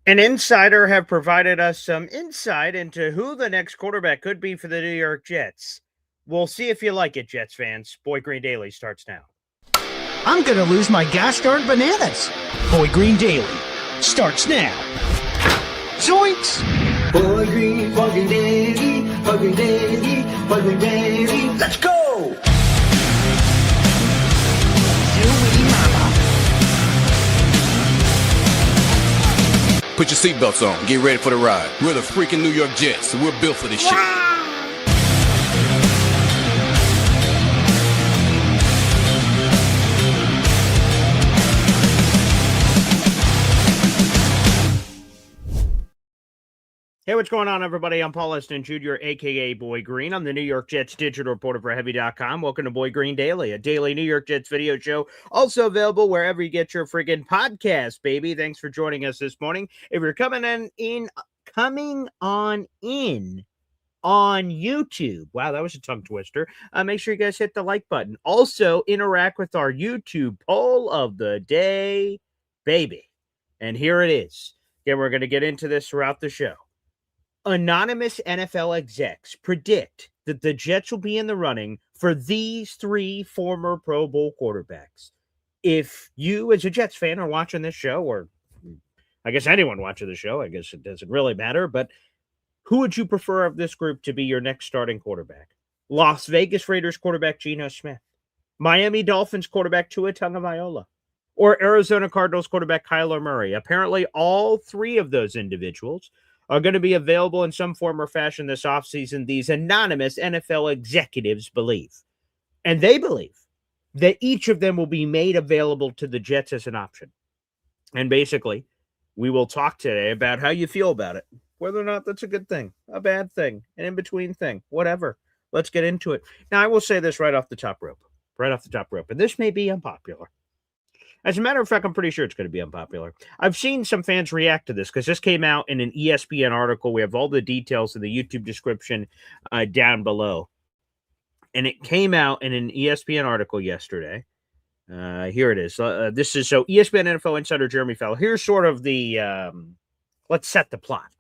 An insider have provided us some insight into who the next quarterback could be for the New York Jets. We'll see if you like it, Jets fans. Boy Green Daily starts now. I'm gonna lose my gosh darn bananas. Boy Green Daily starts now. Zoinks! Boy Green Daily, Boy Green Daily, Boy Green Daily. Let's go! Put your seatbelts on. Get ready for the ride. We're the freaking New York Jets, so we're built for this shit. Hey, what's going on, everybody? I'm Paul Eston Jr., a.k.a. Boy Green. I'm the New York Jets digital reporter for Heavy.com. Welcome to Boy Green Daily, a daily New York Jets video show, also available wherever you get your friggin' podcast, baby. Thanks for joining us this morning. If you're coming on in on YouTube, wow, that was a tongue twister. Make sure you guys hit the like button. Also, interact with our YouTube poll of the day, baby. And here it is. Again, we're going to get into this throughout the show. Anonymous NFL execs predict that the Jets will be in the running for these three former Pro Bowl quarterbacks. If you, as a Jets fan, are watching this show, or I guess anyone watching the show, I guess it doesn't really matter, but who would you prefer of this group to be your next starting quarterback? Las Vegas Raiders quarterback Geno Smith, Miami Dolphins quarterback Tua Tagovailoa, or Arizona Cardinals quarterback Kyler Murray? Apparently, all three of those individuals are going to be available in some form or fashion this offseason, these anonymous NFL executives believe. And they believe that each of them will be made available to the Jets as an option. And basically, we will talk today about how you feel about it, whether or not that's a good thing, a bad thing, an in-between thing, whatever. Let's get into it. Now, I will say this right off the top rope, and this may be unpopular. As a matter of fact, I'm pretty sure it's going to be unpopular. I've seen some fans react to this because this came out in an ESPN article. We have all the details in the YouTube description down below. And it came out in an ESPN article yesterday. Here it is. This is so ESPN NFL insider Jeremy Fowler. Here's sort of the, let's set the plot.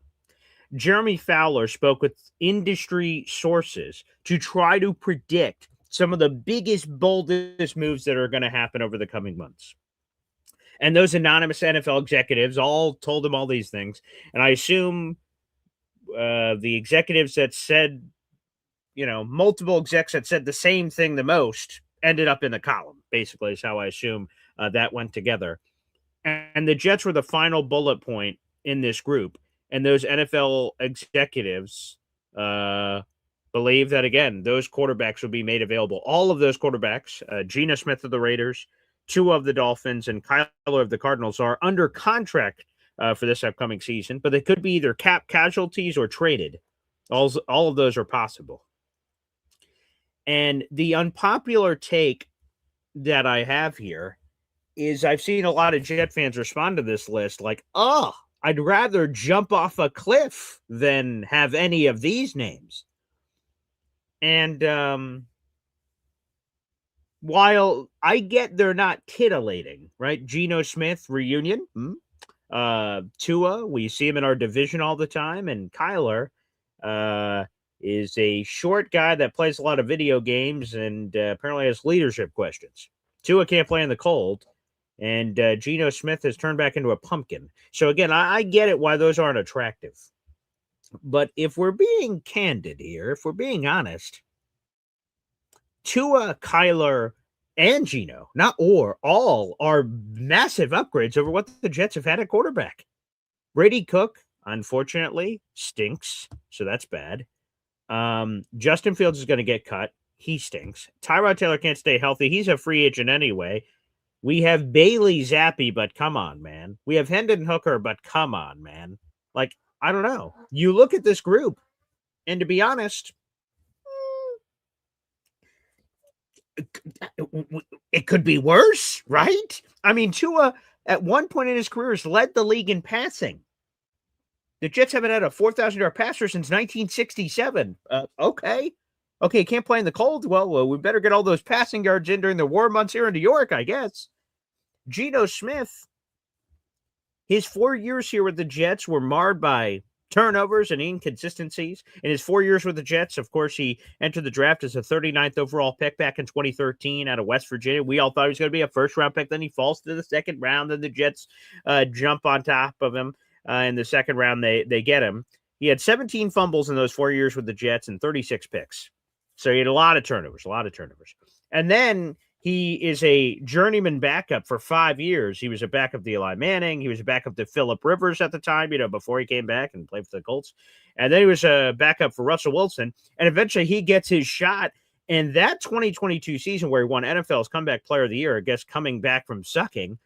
Jeremy Fowler spoke with industry sources to try to predict some of the biggest, boldest moves that are going to happen over the coming months. And those anonymous NFL executives all told him all these things. And I assume the executives that said, multiple execs that said the same thing the most ended up in the column, basically, is how I assume that went together. And the Jets were the final bullet point in this group. And those NFL executives believe that, again, those quarterbacks will be made available. All of those quarterbacks, Geno Smith of the Raiders, Tua of the Dolphins, and Kyler of the Cardinals are under contract for this upcoming season, but they could be either cap casualties or traded. All of those are possible. And the unpopular take that I have here is I've seen a lot of Jet fans respond to this list like, I'd rather jump off a cliff than have any of these names. And while I get they're not tittillating, right? Geno Smith reunion. Tua, we see him in our division all the time. And Kyler is a short guy that plays a lot of video games and apparently has leadership questions. Tua can't play in the cold. And Geno Smith has turned back into a pumpkin. So again, I get it why those aren't attractive. But if we're being candid here, if we're being honest, Tua, Kyler, and Geno, all are massive upgrades over what the Jets have had at quarterback. Brady Cook, unfortunately, stinks, so that's bad. Justin Fields is going to get cut. He stinks. Tyrod Taylor can't stay healthy. He's a free agent anyway. We have Bailey Zappi, but come on, man. We have Hendon Hooker, but come on, man. Like, I don't know. You look at this group, and to be honest, it could be worse, right? I mean, Tua, at one point in his career, has led the league in passing. The Jets haven't had a 4,000-yard passer since 1967. Okay, can't play in the cold. Well, we better get all those passing yards in during the warm months here in New York, I guess. Geno Smith, his 4 years here with the Jets were marred by turnovers and inconsistencies. In his 4 years with the Jets, of course, he entered the draft as a 39th overall pick back in 2013 out of West Virginia. We all thought he was going to be a first-round pick. Then he falls to the second round. Then the Jets jump on top of him. In the second round, they get him. He had 17 fumbles in those 4 years with the Jets and 36 picks. So he had a lot of turnovers. And then he is a journeyman backup for 5 years. He was a backup to Eli Manning. He was a backup to Phillip Rivers at the time, before he came back and played for the Colts. And then he was a backup for Russell Wilson. And eventually he gets his shot. And that 2022 season where he won NFL's Comeback Player of the Year, I guess coming back from sucking,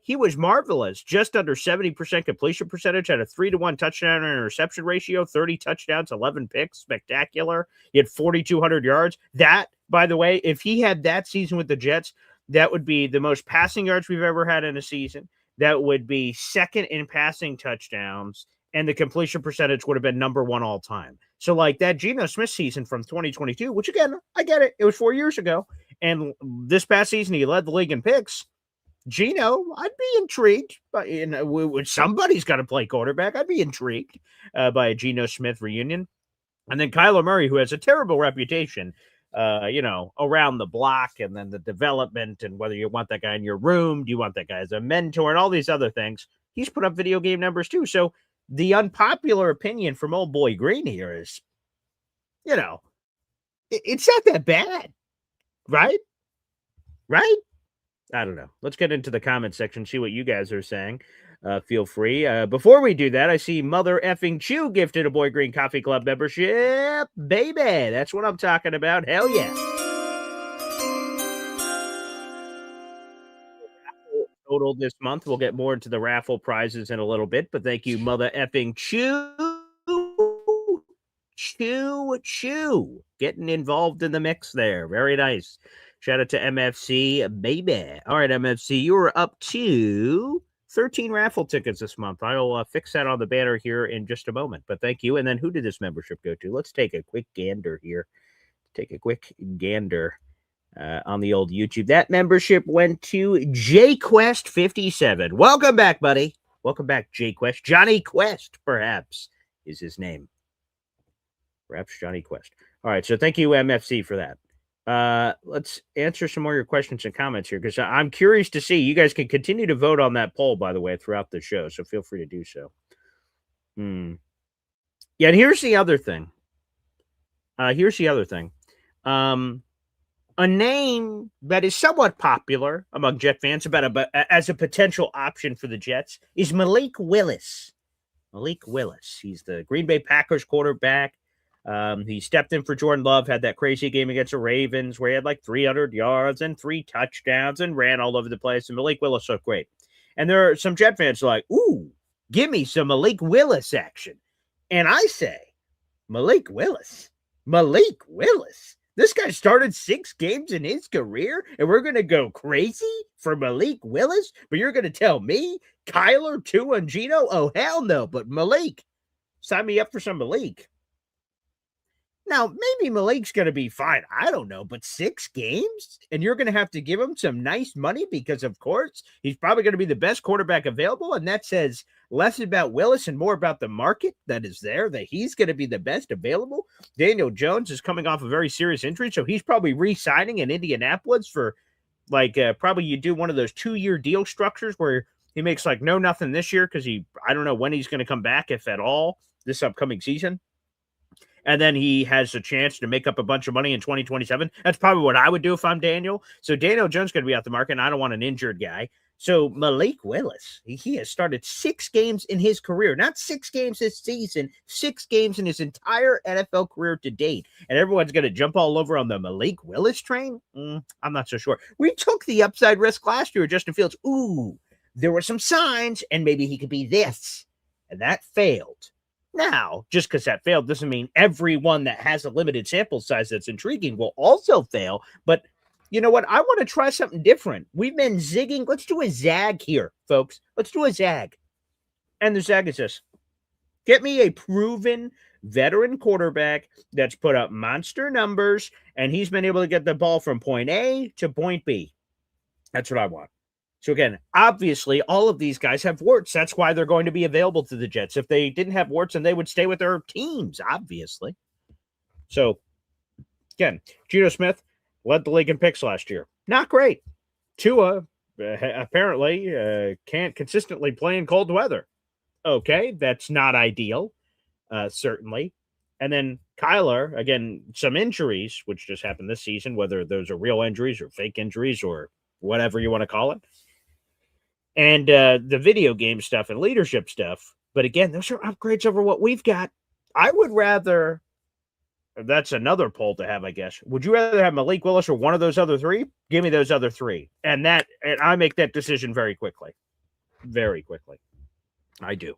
he was marvelous. Just under 70% completion percentage, had a 3-to-1 touchdown and interception ratio, 30 touchdowns, 11 picks, spectacular. He had 4,200 yards. That, by the way, if he had that season with the Jets, that would be the most passing yards we've ever had in a season. That would be second in passing touchdowns, and the completion percentage would have been number 1 all time. So like that Geno Smith season from 2022, which again, I get it. It was 4 years ago. And this past season, he led the league in picks. Geno, I'd be intrigued, but somebody's got to play quarterback. I'd be intrigued by a Geno Smith reunion. And then Kyler Murray, who has a terrible reputation, around the block, and then the development, and whether you want that guy in your room, do you want that guy as a mentor, and all these other things. He's put up video game numbers too. So the unpopular opinion from old boy Green here is, it's not that bad, right? Right? I don't know. Let's get into the comment section, see what you guys are saying. Feel free. Before we do that, I see Mother Effing Chew gifted a Boy Green Coffee Club membership. Baby, that's what I'm talking about. Hell yeah. Total this month. We'll get more into the raffle prizes in a little bit, but thank you, Mother Effing Chew. Chew. Getting involved in the mix there. Very nice. Shout out to MFC, baby. All right, MFC, you were up to 13 raffle tickets this month. I'll fix that on the banner here in just a moment, but thank you. And then who did this membership go to? Let's take a quick gander here. On the old YouTube. That membership went to JQuest57. Welcome back, buddy. Welcome back, JQuest. Johnny Quest, perhaps, is his name. Perhaps Johnny Quest. All right, so thank you, MFC, for that. Let's answer some more of your questions and comments here, because I'm curious to see. You guys can continue to vote on that poll, by the way, throughout the show, so feel free to do so. Yeah, and here's the other thing. A name that is somewhat popular among Jet fans as a potential option for the Jets is Malik Willis. Malik Willis. He's the Green Bay Packers quarterback. He stepped in for Jordan Love, had that crazy game against the Ravens where he had like 300 yards and 3 touchdowns and ran all over the place. And Malik Willis looked great. And there are some Jet fans like, ooh, give me some Malik Willis action. And I say, Malik Willis. This guy started 6 games in his career, and we're going to go crazy for Malik Willis? But you're going to tell me, Kyler, Tua, and Geno? Oh, hell no. But Malik, sign me up for some Malik. Now, maybe Malik's going to be fine. I don't know. But 6 games? And you're going to have to give him some nice money because, of course, he's probably going to be the best quarterback available. And that says less about Willis and more about the market that is there, that he's going to be the best available. Daniel Jones is coming off a very serious injury, so he's probably re-signing in Indianapolis for, probably you do one of those 2-year deal structures where he makes, nothing this year because I don't know when he's going to come back, if at all, this upcoming season. And then he has a chance to make up a bunch of money in 2027. That's probably what I would do if I'm Daniel. So Daniel Jones is going to be out the market, and I don't want an injured guy. So Malik Willis, he has started 6 games in his career. Not 6 games this season, 6 games in his entire NFL career to date. And everyone's going to jump all over on the Malik Willis train? I'm not so sure. We took the upside risk last year with Justin Fields. Ooh, there were some signs, and maybe he could be this. And that failed. Now, just because that failed doesn't mean everyone that has a limited sample size that's intriguing will also fail. But you know what? I want to try something different. We've been zigging. Let's do a zag here, folks. Let's do a zag. And the zag is this. Get me a proven veteran quarterback that's put up monster numbers, and he's been able to get the ball from point A to point B. That's what I want. So again, obviously, all of these guys have warts. That's why they're going to be available to the Jets. If they didn't have warts, then they would stay with their teams, obviously. So again, Geno Smith led the league in picks last year. Not great. Tua apparently can't consistently play in cold weather. Okay, that's not ideal, certainly. And then Kyler, again, some injuries, which just happened this season, whether those are real injuries or fake injuries or whatever you want to call it. And the video game stuff and leadership stuff. But again, those are upgrades over what we've got. I would rather, that's another poll to have, I guess. Would you rather have Malik Willis or one of those other three? Give me those other three. And I make that decision very quickly. Very quickly. I do.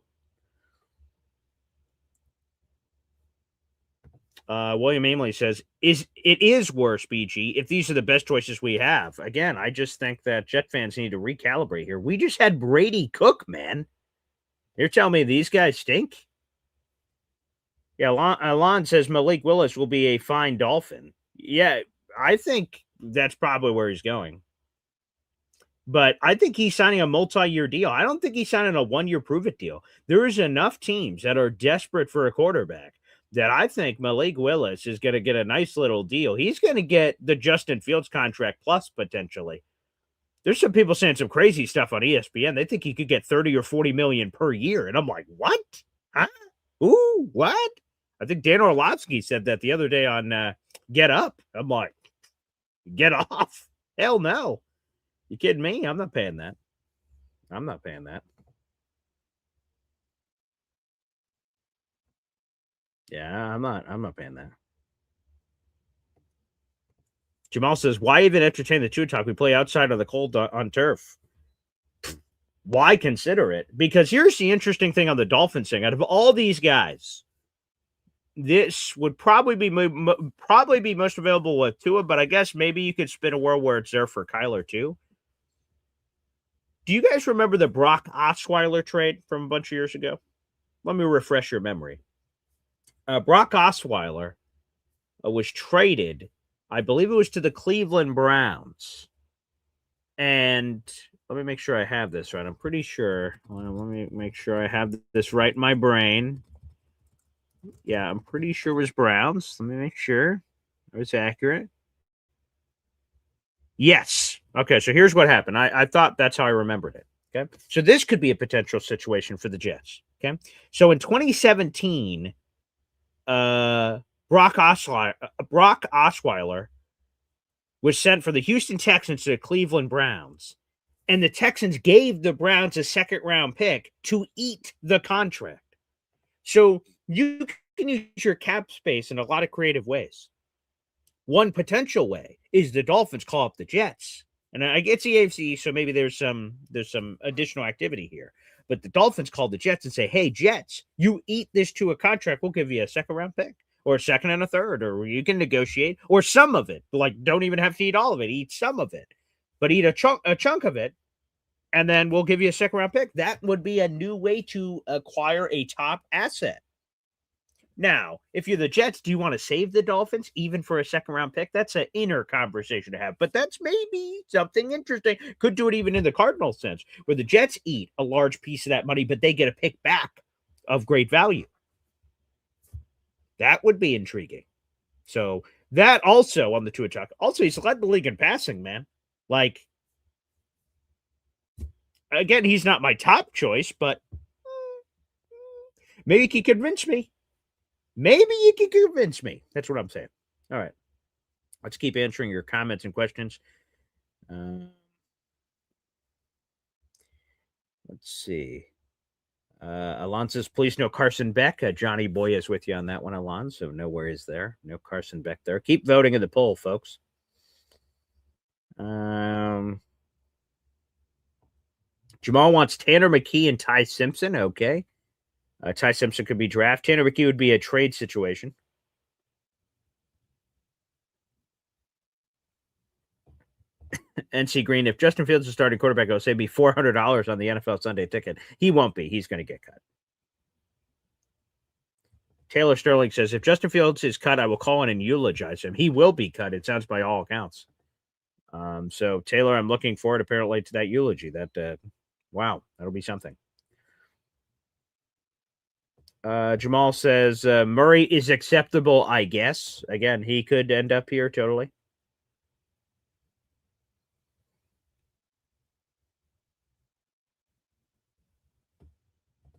William Ameley says, it is worse, BG, if these are the best choices we have. Again, I just think that Jet fans need to recalibrate here. We just had Brady Cook, man. You're telling me these guys stink? Yeah, Alon says Malik Willis will be a fine Dolphin. Yeah, I think that's probably where he's going. But I think he's signing a multi-year deal. I don't think he's signing a one-year prove-it deal. There is enough teams that are desperate for a quarterback that I think Malik Willis is going to get a nice little deal. He's going to get the Justin Fields contract plus potentially. There's some people saying some crazy stuff on ESPN. They think he could get 30 or 40 million per year. And I'm like, what? Huh? Ooh, what? I think Dan Orlovsky said that the other day on Get Up. I'm like, get off. Hell no. You kidding me? I'm not paying that. I'm not paying that. Yeah, I'm not paying that. Jamal says, why even entertain the Tua talk? We play outside of the cold on turf. Why consider it? Because here's the interesting thing on the Dolphins thing. Out of all these guys, this would probably be most available with Tua, but I guess maybe you could spin a world where it's there for Kyler too. Do you guys remember the Brock Osweiler trade from a bunch of years ago? Let me refresh your memory. Brock Osweiler was traded, I believe it was to the Cleveland Browns. And let me make sure I have this right. I'm pretty sure. Let me make sure I have this right in my brain. Yeah, I'm pretty sure it was Browns. Let me make sure it was accurate. Yes. Okay, so here's what happened. I thought that's how I remembered it. Okay. So this could be a potential situation for the Jets. Okay. So in 2017, Brock Osweiler was sent for the Houston Texans to the Cleveland Browns. And the Texans gave the Browns a second-round pick to eat the contract. So you can use your cap space in a lot of creative ways. One potential way is the Dolphins call up the Jets. And I get the AFC, so maybe there's some additional activity here. But the Dolphins call the Jets and say, hey, Jets, you eat this to a contract, we'll give you a second-round pick or a second and a third, or you can negotiate, or some of it. Like, don't even have to eat all of it. Eat some of it. But eat a chunk of it, and then we'll give you a second-round pick. That would be a new way to acquire a top asset. Now, if you're the Jets, do you want to save the Dolphins even for a second-round pick? That's an inner conversation to have, but that's maybe something interesting. Could do it even in the Cardinals sense, where the Jets eat a large piece of that money, but they get a pick back of great value. That would be intriguing. So that also on the Tua talk. Also, he's led the league in passing, man. Like, again, he's not my top choice, but maybe he can convince me. Maybe you can convince me. That's what I'm saying. All right. Let's keep answering your comments and questions. Let's see. Alon says, please no Carson Beck. Johnny Boy is with you on that one, Alon. So no worries there. No Carson Beck there. Keep voting in the poll, folks. Jamal wants Tanner McKee and Ty Simpson. Okay. Ty Simpson could be draft. Tanner McKee would be a trade situation. NC Green, if Justin Fields is starting quarterback, I'll say be $400 on the NFL Sunday ticket. He won't be. He's going to get cut. Taylor Sterling says, if Justin Fields is cut, I will call in and eulogize him. He will be cut, it sounds by all accounts. So Taylor, I'm looking forward apparently to that eulogy. That wow, that'll be something. Jamal says Murray is acceptable, I guess. Again, he could end up here totally.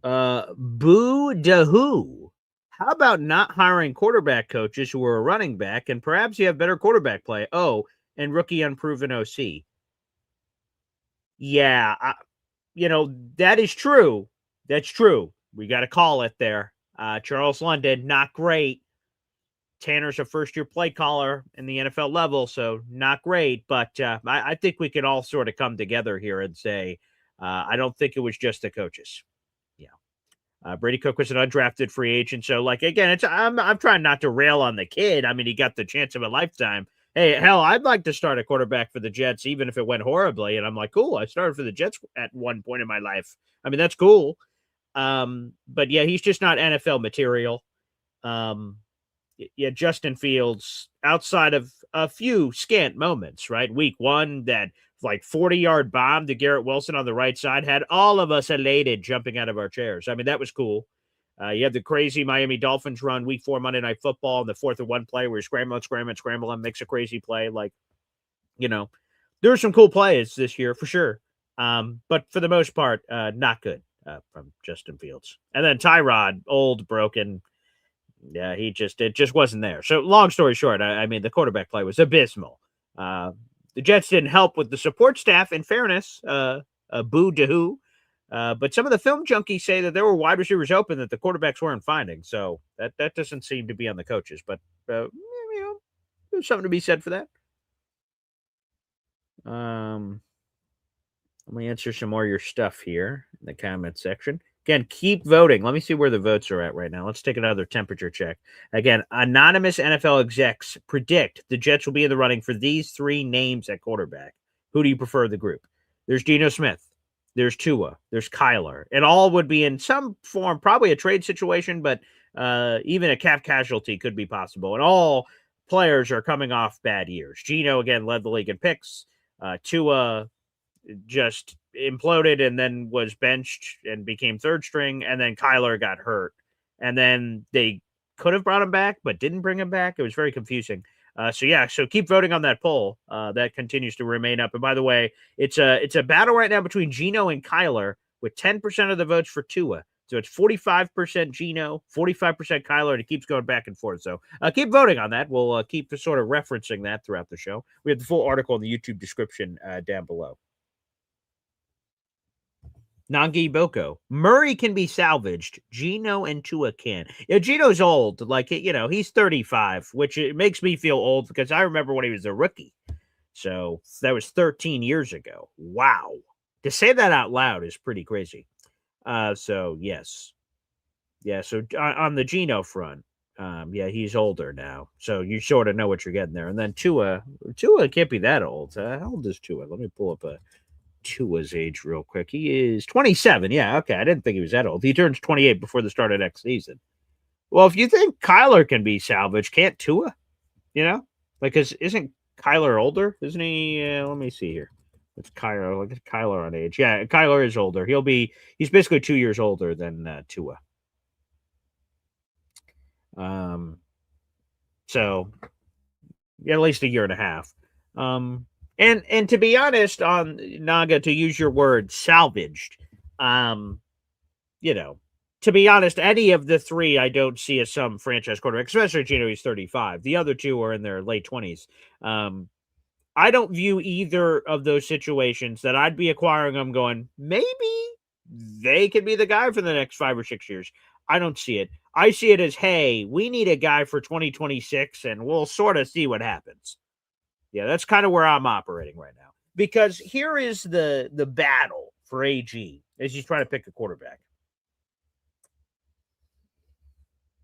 Boo Dahoo. How about not hiring quarterback coaches who are a running back, and perhaps you have better quarterback play? Oh, and rookie unproven OC. Yeah, that is true. That's true. We got to call it there. Charles London, not great. Tanner's a first-year play caller in the NFL level, so not great. But I think we could all sort of come together here and say, I don't think it was just the coaches. Brady Cook was an undrafted free agent. So, again, I'm trying not to rail on the kid. I mean, he got the chance of a lifetime. Hey, hell, I'd like to start a quarterback for the Jets, even if it went horribly. And I'm like, cool, I started for the Jets at one point in my life. I mean, that's cool. But yeah, he's just not NFL material. Justin Fields, outside of a few scant moments, right? Week 1, that 40-yard bomb to Garrett Wilson on the right side had all of us elated, jumping out of our chairs. I mean, that was cool. You have the crazy Miami Dolphins run Week 4 Monday Night Football in the 4th and 1 play where you scramble and makes a crazy play. There were some cool plays this year for sure. But for the most part, not good from Justin Fields. And then Tyrod, old, broken. Yeah, it just wasn't there. So long story short, I mean, the quarterback play was abysmal. The Jets didn't help with the support staff, in fairness, boo to who. But some of the film junkies say that there were wide receivers open that the quarterbacks weren't finding. So that doesn't seem to be on the coaches. But, there's something to be said for that. Let me answer some more of your stuff here in the comment section. Again, keep voting. Let me see where the votes are at right now. Let's take another temperature check. Again, anonymous NFL execs predict the Jets will be in the running for these 3 names at quarterback. Who do you prefer the group? There's Geno Smith. There's Tua. There's Kyler. And all would be in some form, probably a trade situation, but even a cap casualty could be possible. And all players are coming off bad years. Geno, again, led the league in picks. Tua just imploded and then was benched and became third string, and then Kyler got hurt, and then they could have brought him back but didn't bring him back. It was very confusing. So keep voting on that poll. That continues to remain up. And by the way, it's a battle right now between Geno and Kyler, with 10% of the votes for Tua. So it's 45% Geno, 45% Kyler, and it keeps going back and forth. So keep voting on that. We'll keep sort of referencing that throughout the show. We have the full article in the YouTube description down below. Nangi Boko. Murray can be salvaged. Geno and Tua can. Geno's old. He's 35, which it makes me feel old because I remember when he was a rookie. So that was 13 years ago. Wow. To say that out loud is pretty crazy. So yes. Yeah, so on the Geno front, he's older now. So you sort of know what you're getting there. And then Tua can't be that old. How old is Tua? Let me pull up Tua's age real quick. He is 27. Yeah, okay. I didn't think he was that old. He turns 28 before the start of next season. Well, if you think Kyler can be salvaged, can't Tua? Because isn't Kyler older? Isn't he? Let me see here. It's Kyler. Look at Kyler on age. Yeah, Kyler is older. He's basically 2 years older than Tua. So at least a year and a half. And to be honest, on Naga, to use your word, salvaged, to be honest, any of the 3 I don't see as some franchise quarterback, especially Geno, he's 35. The other 2 are in their late 20s. I don't view either of those situations that I'd be acquiring them going, maybe they could be the guy for the next 5 or 6 years. I don't see it. I see it as, hey, we need a guy for 2026, and we'll sort of see what happens. Yeah, that's kind of where I'm operating right now. Because here is the battle for AG as he's trying to pick a quarterback.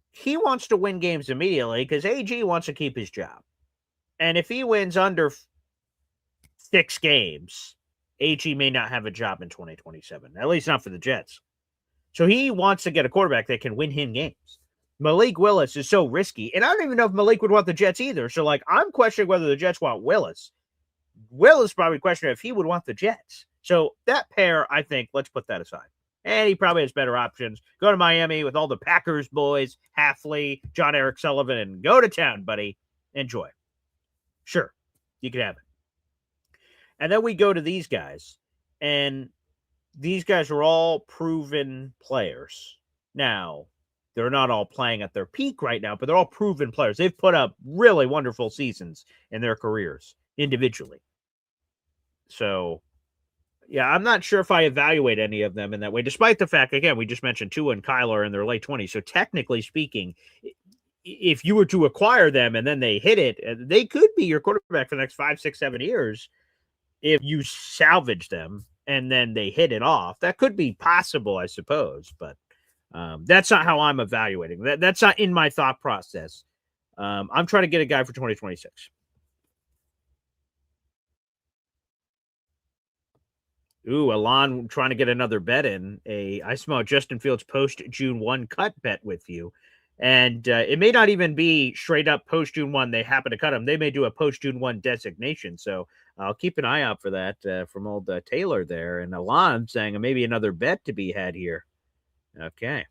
He wants to win games immediately because AG wants to keep his job. And if he wins under 6 games, AG may not have a job in 2027, at least not for the Jets. So he wants to get a quarterback that can win him games. Malik Willis is so risky. And I don't even know if Malik would want the Jets either. So, I'm questioning whether the Jets want Willis. Willis probably questioned if he would want the Jets. So that pair, I think, let's put that aside. And he probably has better options. Go to Miami with all the Packers boys, Halfley, John Eric Sullivan, and go to town, buddy. Enjoy. Sure, you can have it. And then we go to these guys, and these guys are all proven players. Now, they're not all playing at their peak right now, but they're all proven players. They've put up really wonderful seasons in their careers individually. So, yeah, I'm not sure if I evaluate any of them in that way, despite the fact, again, we just mentioned Tua and Kyler are in their late 20s. So technically speaking, if you were to acquire them and then they hit it, they could be your quarterback for the next 5, 6, 7 years if you salvage them and then they hit it off. That could be possible, I suppose, but that's not how I'm evaluating. That's not in my thought process. I'm trying to get a guy for 2026. Ooh, Alon trying to get another bet in. I smell Justin Fields post June 1 cut bet with you. And it may not even be straight up post June 1. They happen to cut him. They may do a post June 1 designation. So I'll keep an eye out for that from old Taylor there. And Alon saying maybe another bet to be had here. Okay.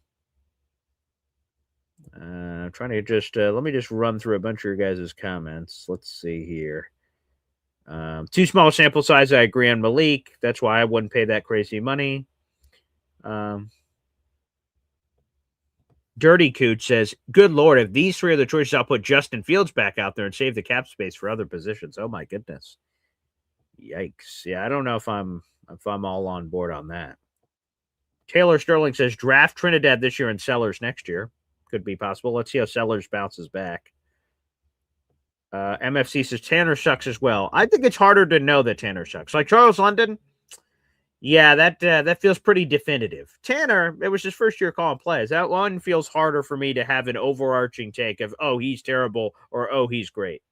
I'm trying to just let me just run through a bunch of your guys' comments. Let's see here. Too small sample size. I agree on Malik. That's why I wouldn't pay that crazy money. Dirty Cooch says, good Lord, if these three are the choices, I'll put Justin Fields back out there and save the cap space for other positions. Oh my goodness. Yikes. Yeah, I don't know if I'm all on board on that. Taylor Sterling says, draft Trinidad this year and Sellers next year. Could be possible. Let's see how Sellers bounces back. MFC says Tanner sucks as well. I think it's harder to know that Tanner sucks. Like Charles London, yeah, that feels pretty definitive. Tanner, it was his first year calling plays. That one feels harder for me to have an overarching take of, oh, he's terrible or, oh, he's great.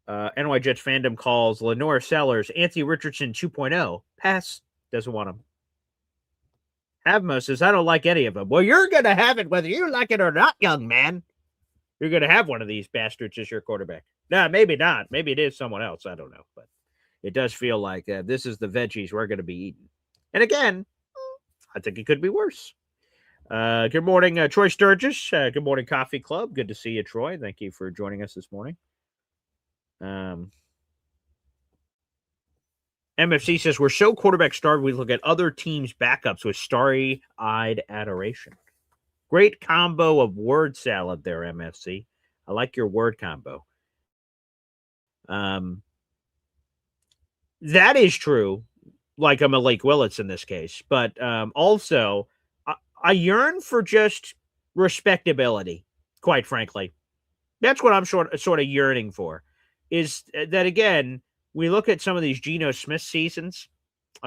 NY Jets fandom calls Lenore Sellers, Anthony Richardson 2.0. Pass. Doesn't want him. Havmo says, I don't like any of them. Well, you're going to have it whether you like it or not, young man. You're going to have one of these bastards as your quarterback. No, maybe not. Maybe it is someone else. I don't know. But it does feel like this is the veggies we're going to be eating. And again, I think it could be worse. Good morning, Troy Sturgis. Good morning, Coffee Club. Good to see you, Troy. Thank you for joining us this morning. MFC says, we're so quarterback starved, we look at other teams' backups with starry-eyed adoration. Great combo of word salad there, MFC. I like your word combo. That is true, like a Malik Willis in this case. But also, I yearn for just respectability, quite frankly. That's what I'm sort of yearning for, is that, again, we look at some of these Geno Smith seasons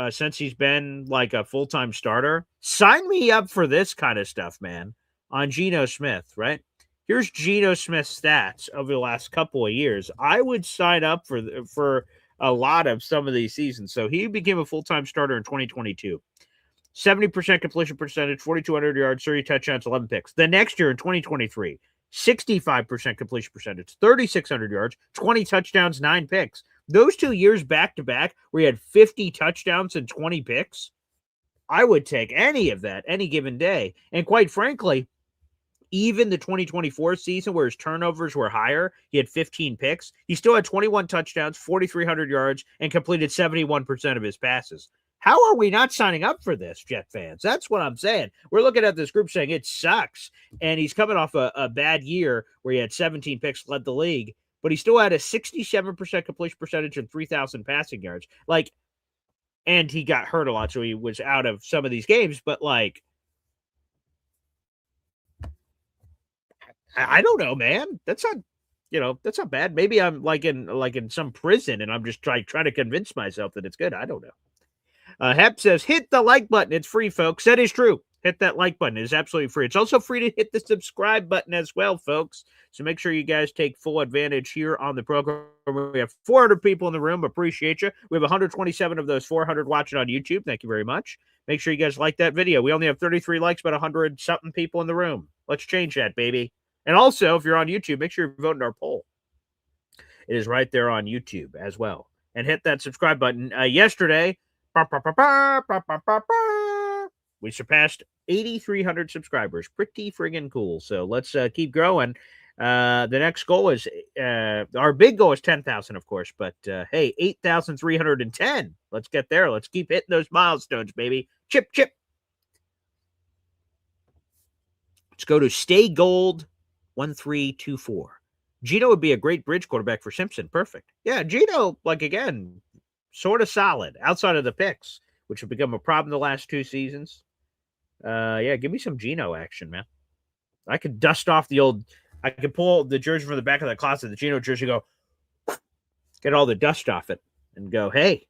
since he's been like a full-time starter. Sign me up for this kind of stuff, man, on Geno Smith, right? Here's Geno Smith's stats over the last couple of years. I would sign up for a lot of some of these seasons. So he became a full-time starter in 2022. 70% completion percentage, 4,200 yards, 30 touchdowns, 11 picks. The next year in 2023, 65% completion percentage, 3,600 yards, 20 touchdowns, 9 picks. Those 2 years back-to-back where he had 50 touchdowns and 20 picks, I would take any of that any given day. And quite frankly, even the 2024 season where his turnovers were higher, he had 15 picks. He still had 21 touchdowns, 4,300 yards, and completed 71% of his passes. How are we not signing up for this, Jet fans? That's what I'm saying. We're looking at this group saying it sucks, and he's coming off a bad year where he had 17 picks, led the league, but he still had a 67% completion percentage and 3,000 passing yards. Like, and he got hurt a lot, so he was out of some of these games, but like, I don't know, man. That's not bad. Maybe I'm like in some prison and I'm just trying to convince myself that it's good. I don't know. Hep says, hit the like button. It's free, folks. That is true. Hit that like button. It is absolutely free. It's also free to hit the subscribe button as well, folks. So make sure you guys take full advantage here on the program. We have 400 people in the room. Appreciate you. We have 127 of those 400 watching on YouTube. Thank you very much. Make sure you guys like that video. We only have 33 likes, but 100-something people in the room. Let's change that, baby. And also, if you're on YouTube, make sure you're voting our poll. it is right there on YouTube as well. And hit that subscribe button. Yesterday, we surpassed 8,300 subscribers. Pretty friggin' cool. So let's keep growing. The next goal is our big goal is 10,000, of course, but hey, 8,310. Let's get there. Let's keep hitting those milestones, baby. Chip, chip. Let's go to Stay Gold 1324. Gino would be a great bridge quarterback for Simpson. Perfect. Yeah, Gino, like again, sort of solid outside of the picks, which have become a problem the last 2 seasons. Yeah, give me some Gino action, man. I could dust off I could pull the jersey from the back of the closet, the Gino jersey, go get all the dust off it, and go, hey,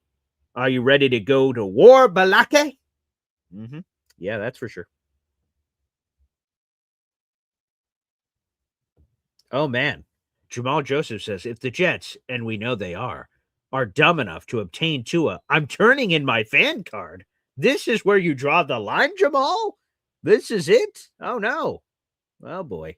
are you ready to go to war, Balake? Mm-hmm. Yeah, that's for sure. Oh, man. Jamal Joseph says, if the Jets, and we know they are dumb enough to obtain Tua, I'm turning in my fan card. This is where you draw the line, Jamal? This is it? Oh, no. Oh, boy.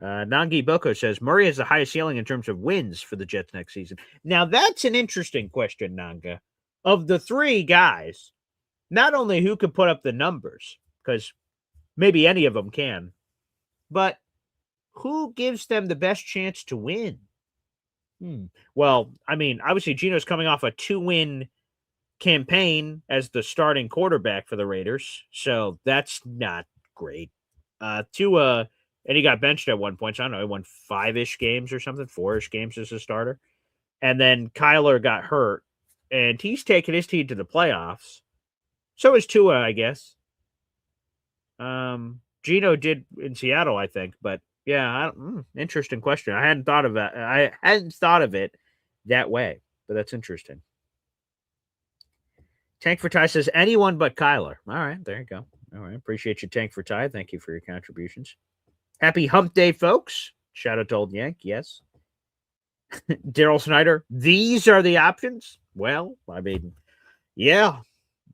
Nangi Boko says, Murray has the highest ceiling in terms of wins for the Jets next season. Now, that's an interesting question, Nanga. Of the 3 guys, not only who could put up the numbers, because maybe any of them can, but who gives them the best chance to win? Well, I mean, obviously Gino's coming off a 2-win campaign as the starting quarterback for the Raiders, so that's not great. Tua, and he got benched at one point, so I don't know, he won 5-ish games or something, 4-ish games as a starter. And then Kyler got hurt, and he's taken his team to the playoffs. So is Tua, I guess. Gino did in Seattle, I think, but yeah, interesting question. I hadn't thought of that. I hadn't thought of it that way, but that's interesting. Tank for Ty says anyone but Kyler. All right, there you go. All right, appreciate you, Tank for Ty. Thank you for your contributions. Happy Hump Day, folks. Shout out to Old Yank. Yes. Daryl Snyder. These are the options. Well, I mean, yeah.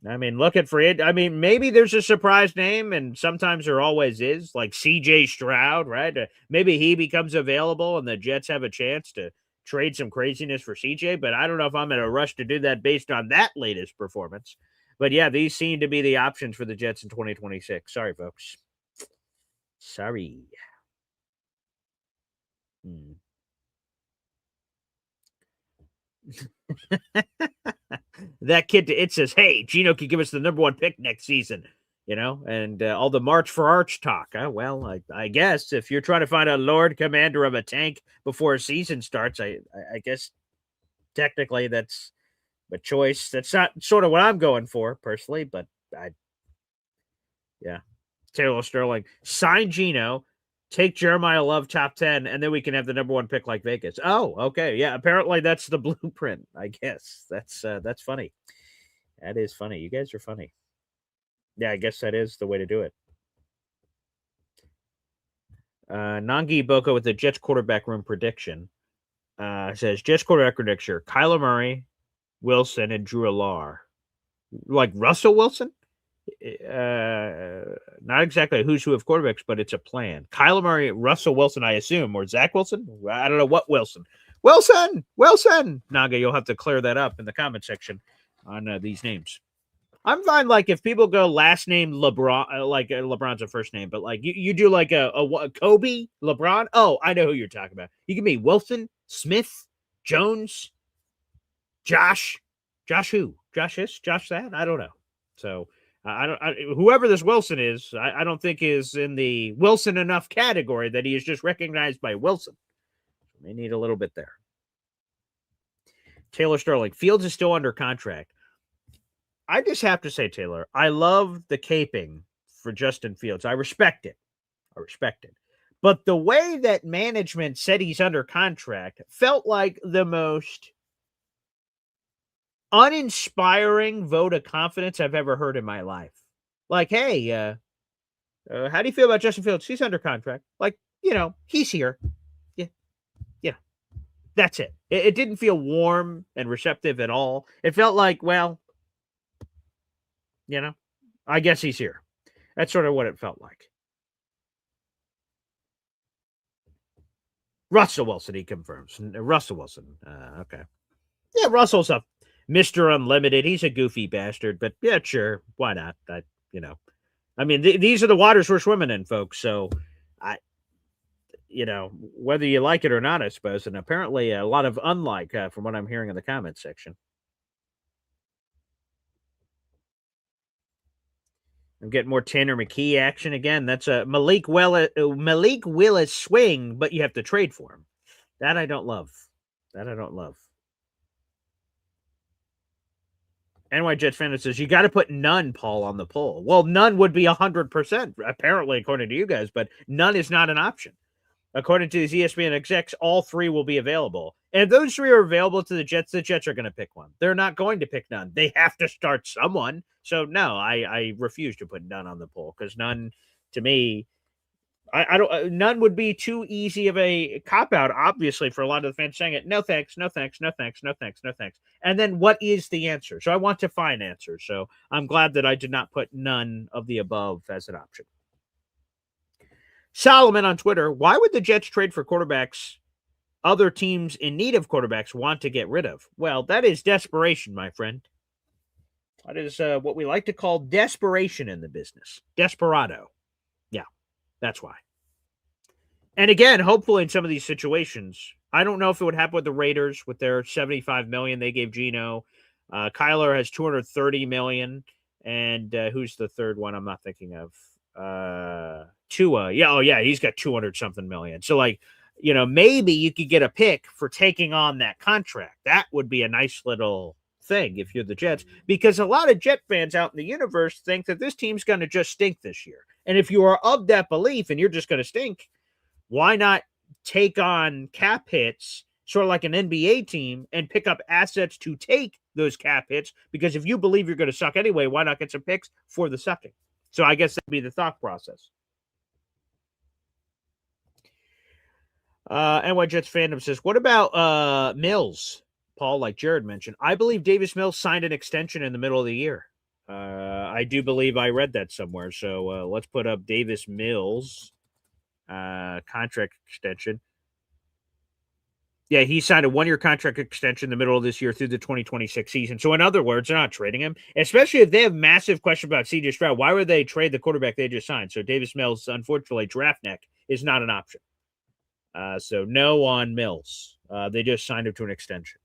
I mean, looking for it. I mean, maybe there's a surprise name, and sometimes there always is, like C.J. Stroud, right? Maybe he becomes available, and the Jets have a chance to trade some craziness for C.J., but I don't know if I'm in a rush to do that based on that latest performance. But yeah, these seem to be the options for the Jets in 2026. Sorry, folks. Sorry. That kid, it says, hey, Gino could give us the number 1 pick next season, and all the March for Arch talk. Well, I guess if you're trying to find a Lord Commander of a tank before a season starts, I guess technically that's a choice. That's not sort of what I'm going for personally, but yeah. Taylor Sterling, sign Gino, take Jeremiah Love top 10, and then we can have the number 1 pick like Vegas. Oh, okay. Yeah, apparently that's the blueprint, I guess. That's funny. That is funny. You guys are funny. Yeah, I guess that is the way to do it. Nangi Boko with the Jets quarterback room prediction says, Jets quarterback prediction, Kyler Murray, Wilson, and Drew Allar. Like Russell Wilson? Not exactly who's who of quarterbacks, but it's a plan. Kyler Murray, Russell Wilson, I assume, or Zach Wilson. I don't know what Wilson. Wilson. Naga, you'll have to clear that up in the comment section on these names. I'm fine. Like if people go last name LeBron, like LeBron's a first name, but like you do like a Kobe, LeBron. Oh, I know who you're talking about. You can be Wilson, Smith, Jones, Josh who? Josh that? I don't know. So whoever this Wilson is, I don't think is in the Wilson enough category that he is just recognized by Wilson. They need a little bit there. Taylor Sterling, Fields is still under contract. I just have to say, Taylor, I love the caping for Justin Fields. I respect it. But the way that management said he's under contract felt like the most uninspiring vote of confidence I've ever heard in my life. Like, hey, how do you feel about Justin Fields? He's under contract. Like, he's here. Yeah. That's it. It didn't feel warm and receptive at all. It felt like, well, I guess he's here. That's sort of what it felt like. Russell Wilson, he confirms. Russell Wilson. Okay. Yeah, Russell's a Mr. Unlimited. He's a goofy bastard, but yeah, sure. Why not? I mean, these are the waters we're swimming in, folks. So, whether you like it or not, I suppose. And apparently a lot of unlike from what I'm hearing in the comments section. I'm getting more Tanner McKee action again. That's a Malik Willis swing, but you have to trade for him. That I don't love. NY Jets fan says, you got to put none, Paul, on the poll. Well, none would be 100%, apparently, according to you guys, but none is not an option. According to these ESPN execs, all three will be available. And if those three are available to the Jets are going to pick one. They're not going to pick none. They have to start someone. So, no, I refuse to put none on the poll because none, to me, I don't. None would be too easy of a cop out, obviously, for a lot of the fans saying it. No thanks, no thanks, no thanks, no thanks, no thanks. And then what is the answer? So I want to find answers. So I'm glad that I did not put none of the above as an option. Solomon on Twitter, why would the Jets trade for quarterbacks other teams in need of quarterbacks want to get rid of? Well, that is desperation, my friend. That is what we like to call desperation in the business. Desperado. Yeah, that's why. And again, hopefully in some of these situations, I don't know if it would happen with the Raiders with their $75 million they gave Geno. Kyler has $230 million. And who's the third one I'm not thinking of? Tua. Yeah, oh yeah, he's got 200-something million. So maybe you could get a pick for taking on that contract. That would be a nice little thing if you're the Jets, because a lot of Jet fans out in the universe think that this team's going to just stink this year. And if you are of that belief and you're just going to stink, why not take on cap hits, sort of like an NBA team, and pick up assets to take those cap hits? Because if you believe you're going to suck anyway, why not get some picks for the sucking? So I guess that'd be the thought process. NY Jets fandom says, what about Mills? Paul, like Jared mentioned, I believe Davis Mills signed an extension in the middle of the year. I do believe I read that somewhere. So let's put up Davis Mills contract extension. Yeah, he signed a one-year contract extension in the middle of this year through the 2026 season. So in other words, they're not trading him, especially if they have massive question about C.J. Stroud. Why would they trade the quarterback they just signed? So Davis Mills, unfortunately, draft neck is not an option. So no on Mills. They just signed him to an extension.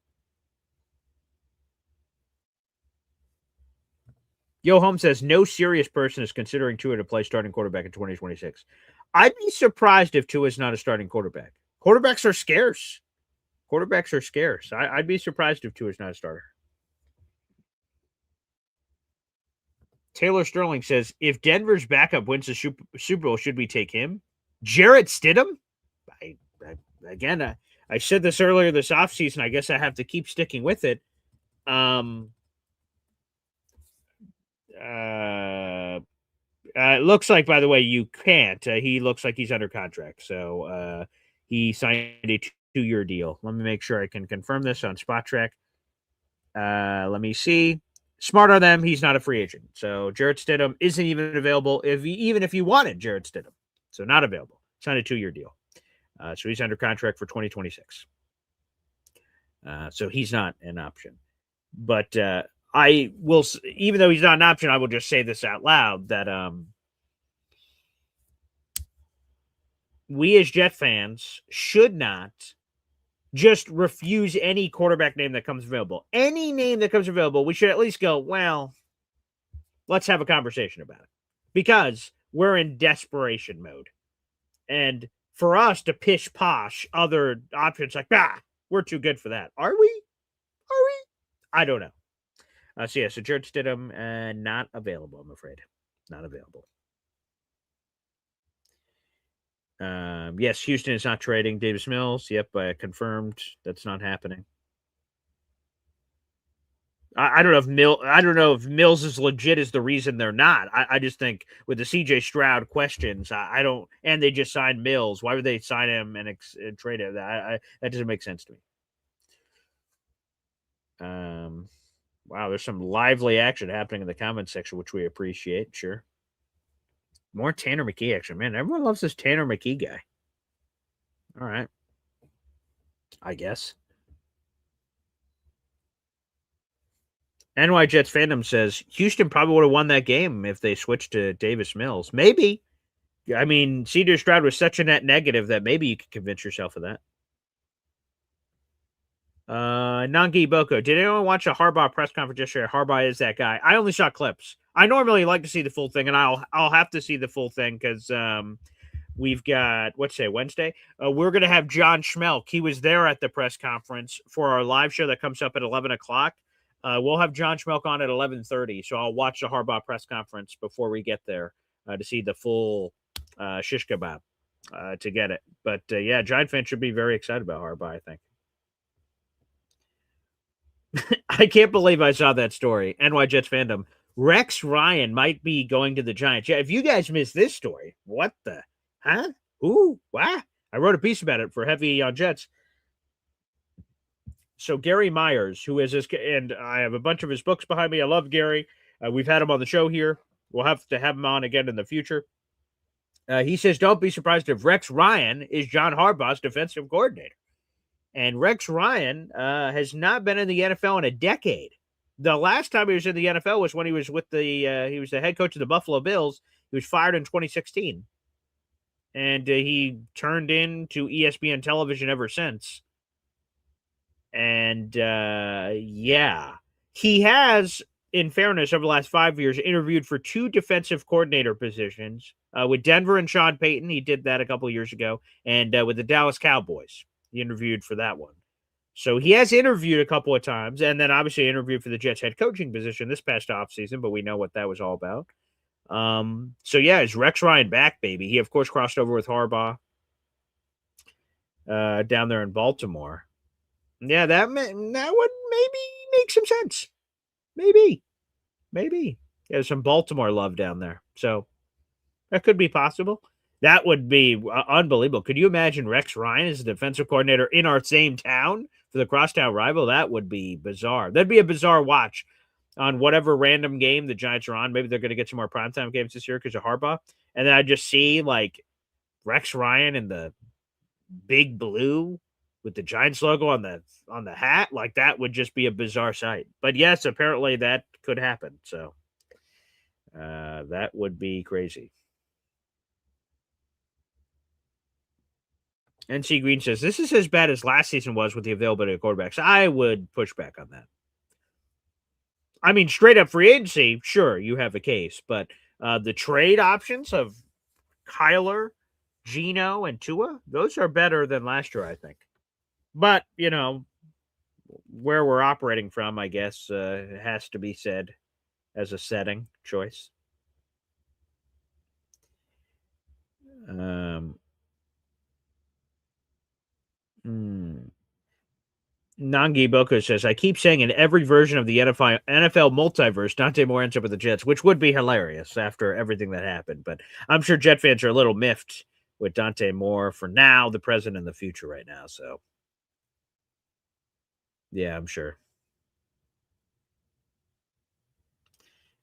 Yo Home says no serious person is considering Tua to play starting quarterback in 2026. I'd be surprised if Tua is not a starting quarterback. Quarterbacks are scarce. I'd be surprised if Tua is not a starter. Taylor Sterling says, if Denver's backup wins the Super Bowl, should we take him? Jarrett Stidham? I said this earlier this offseason. I guess I have to keep sticking with it. It looks like, by the way, you can't. He looks like he's under contract. So he signed a 2-year deal. Let me make sure I can confirm this on Spot Track. Let me see. Smart on them. He's not a free agent. So Jarrett Stidham isn't even available even if you wanted Jarrett Stidham. So not available. Signed a 2-year deal. So he's under contract for 2026. So he's not an option. But I will, even though he's not an option, I will just say this out loud that we as Jet fans should not just refuse any quarterback name that comes available. Any name that comes available, we should at least go, well, let's have a conversation about it. Because we're in desperation mode. And for us to pish-posh other options like, we're too good for that. Are we? I don't know. So Jared Stidham, not available, I'm afraid. Not available. Yes, Houston is not trading Davis Mills. Yep, confirmed. That's not happening. I don't know if Mills is legit is the reason they're not. I just think with the C.J. Stroud questions, I don't. And they just signed Mills. Why would they sign him and trade him? That doesn't make sense to me. Wow, there's some lively action happening in the comments section, which we appreciate. Sure. More Tanner McKee action. Man, everyone loves this Tanner McKee guy. All right. I guess. NY Jets fandom says Houston probably would have won that game if they switched to Davis Mills. Maybe. I mean, C.J. Stroud was such a net negative that maybe you could convince yourself of that. Nangi Boko, did anyone watch a Harbaugh press conference yesterday? Harbaugh is that guy. I only saw clips. I normally like to see the full thing, and I'll have to see the full thing because we've got Wednesday. We're gonna have John Schmelk. He was there at the press conference for our live show that comes up at 11:00. We'll have John Schmelk on at 11:30, so I'll watch the Harbaugh press conference before we get there to see the full shish kebab to get it. But yeah, Giant fans should be very excited about Harbaugh, I think. I can't believe I saw that story. NY Jets fandom. Rex Ryan might be going to the Giants. Yeah, if you guys missed this story, what the? Huh? Ooh, wow. I wrote a piece about it for Heavy on Jets. So Gary Myers, who is this, and I have a bunch of his books behind me. I love Gary. We've had him on the show here. We'll have to have him on again in the future. He says, don't be surprised if Rex Ryan is John Harbaugh's defensive coordinator. And Rex Ryan has not been in the NFL in a decade. The last time he was in the NFL was when he was with he was the head coach of the Buffalo Bills. He was fired in 2016. And he turned into ESPN television ever since. And yeah, he has, in fairness, over the last 5 years, interviewed for 2 defensive coordinator positions with Denver and Sean Payton. He did that a couple of years ago. And with the Dallas Cowboys. He interviewed for that one. So he has interviewed a couple of times, and then obviously interviewed for the Jets head coaching position this past offseason, but we know what that was all about. So yeah, is Rex Ryan back, baby? He, of course, crossed over with Harbaugh down there in Baltimore. Yeah, that would maybe make some sense. Maybe. There's some Baltimore love down there. So that could be possible. That would be unbelievable. Could you imagine Rex Ryan as a defensive coordinator in our same town for the crosstown rival? That would be bizarre. That'd be a bizarre watch on whatever random game the Giants are on. Maybe they're going to get some more primetime games this year because of Harbaugh. And then I just see like Rex Ryan in the big blue with the Giants logo on the hat. Like that would just be a bizarre sight. But yes, apparently that could happen. So that would be crazy. NC Green says, this is as bad as last season was with the availability of quarterbacks. I would push back on that. I mean, straight up free agency, sure, you have a case. But the trade options of Kyler, Geno, and Tua, those are better than last year, I think. But, you know, where we're operating from, I guess, has to be said as a setting choice. Nangi Boko says, I keep saying in every version of the NFL multiverse, Dante Moore ends up with the Jets, which would be hilarious after everything that happened. But I'm sure Jet fans are a little miffed with Dante Moore for now, the present, and the future right now. So, yeah, I'm sure.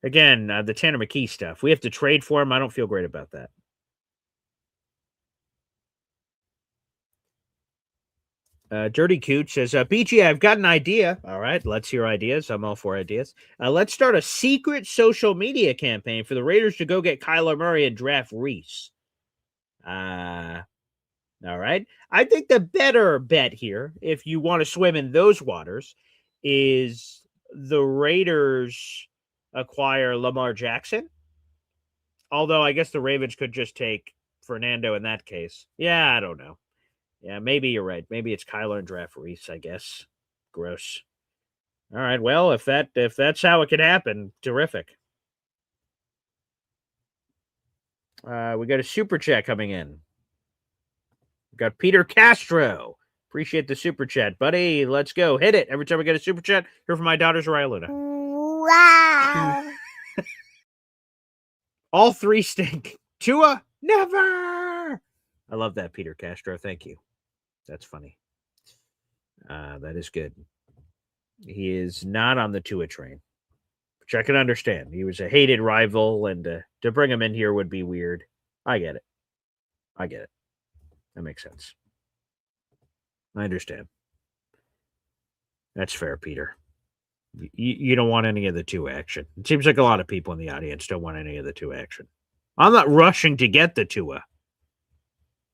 Again, the Tanner McKee stuff. We have to trade for him. I don't feel great about that. Dirty Cooch says, BG, I've got an idea. All right, let's hear ideas. I'm all for ideas. Let's start a secret social media campaign for the Raiders to go get Kyler Murray and draft Reese. All right. I think the better bet here, if you want to swim in those waters, is the Raiders acquire Lamar Jackson. Although I guess the Ravens could just take Fernando in that case. Yeah, I don't know. Yeah, maybe you're right. Maybe it's Kyler and draft Reese, I guess. Gross. All right. Well, if that's how it could happen, terrific. We got a super chat coming in. We got Peter Castro. Appreciate the super chat, buddy. Let's go. Hit it. Every time we get a super chat, hear from my daughters, Raya Luna. Wow. All 3 stink. Tua, never. I love that, Peter Castro. Thank you. That's funny. That is good. He is not on the Tua train, which I can understand. He was a hated rival, and to bring him in here would be weird. I get it. That makes sense. I understand. That's fair, Peter. You don't want any of the two action. It seems like a lot of people in the audience don't want any of the two action. I'm not rushing to get the Tua.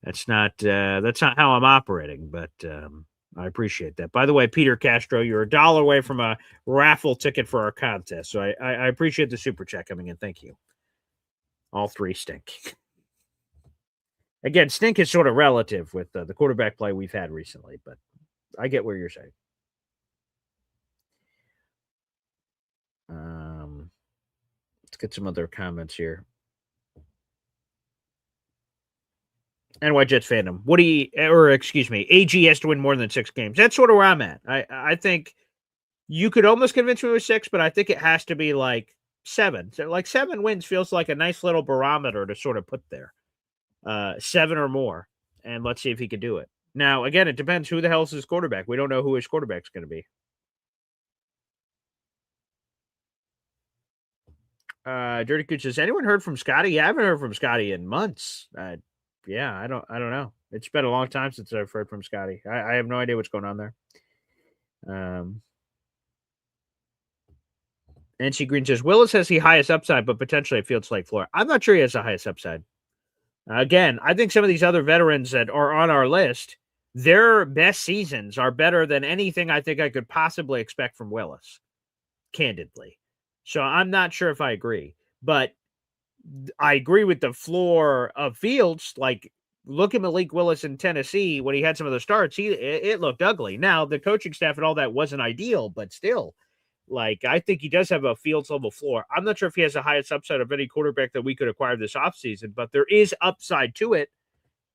That's not how I'm operating, but I appreciate that. By the way, Peter Castro, you're $1 away from a raffle ticket for our contest. So I appreciate the super chat coming in. Thank you. All three stink. Again, stink is sort of relative with the quarterback play we've had recently, but I get what you're saying. Let's get some other comments here. NY Jets fandom. AG has to win more than 6 games. That's sort of where I'm at. I think you could almost convince me with 6, but I think it has to be like 7. So like 7 wins feels like a nice little barometer to sort of put there. 7 or more. And let's see if he can do it. Now, again, it depends who the hell's his quarterback. We don't know who his quarterback's going to be. Dirty Cooch says, anyone heard from Scotty? Yeah, I haven't heard from Scotty in months. Yeah, I don't know. It's been a long time since I've heard from Scotty. I have no idea what's going on there. NC Green says, Willis has the highest upside, but potentially a field slate floor. I'm not sure he has the highest upside. Again, I think some of these other veterans that are on our list, their best seasons are better than anything I think I could possibly expect from Willis, candidly. So I'm not sure if I agree, but I agree with the floor of Fields. Like, look at Malik Willis in Tennessee when he had some of the starts. It looked ugly. Now, the coaching staff and all that wasn't ideal, but still, like, I think he does have a Fields level floor. I'm not sure if he has the highest upside of any quarterback that we could acquire this offseason, but there is upside to it.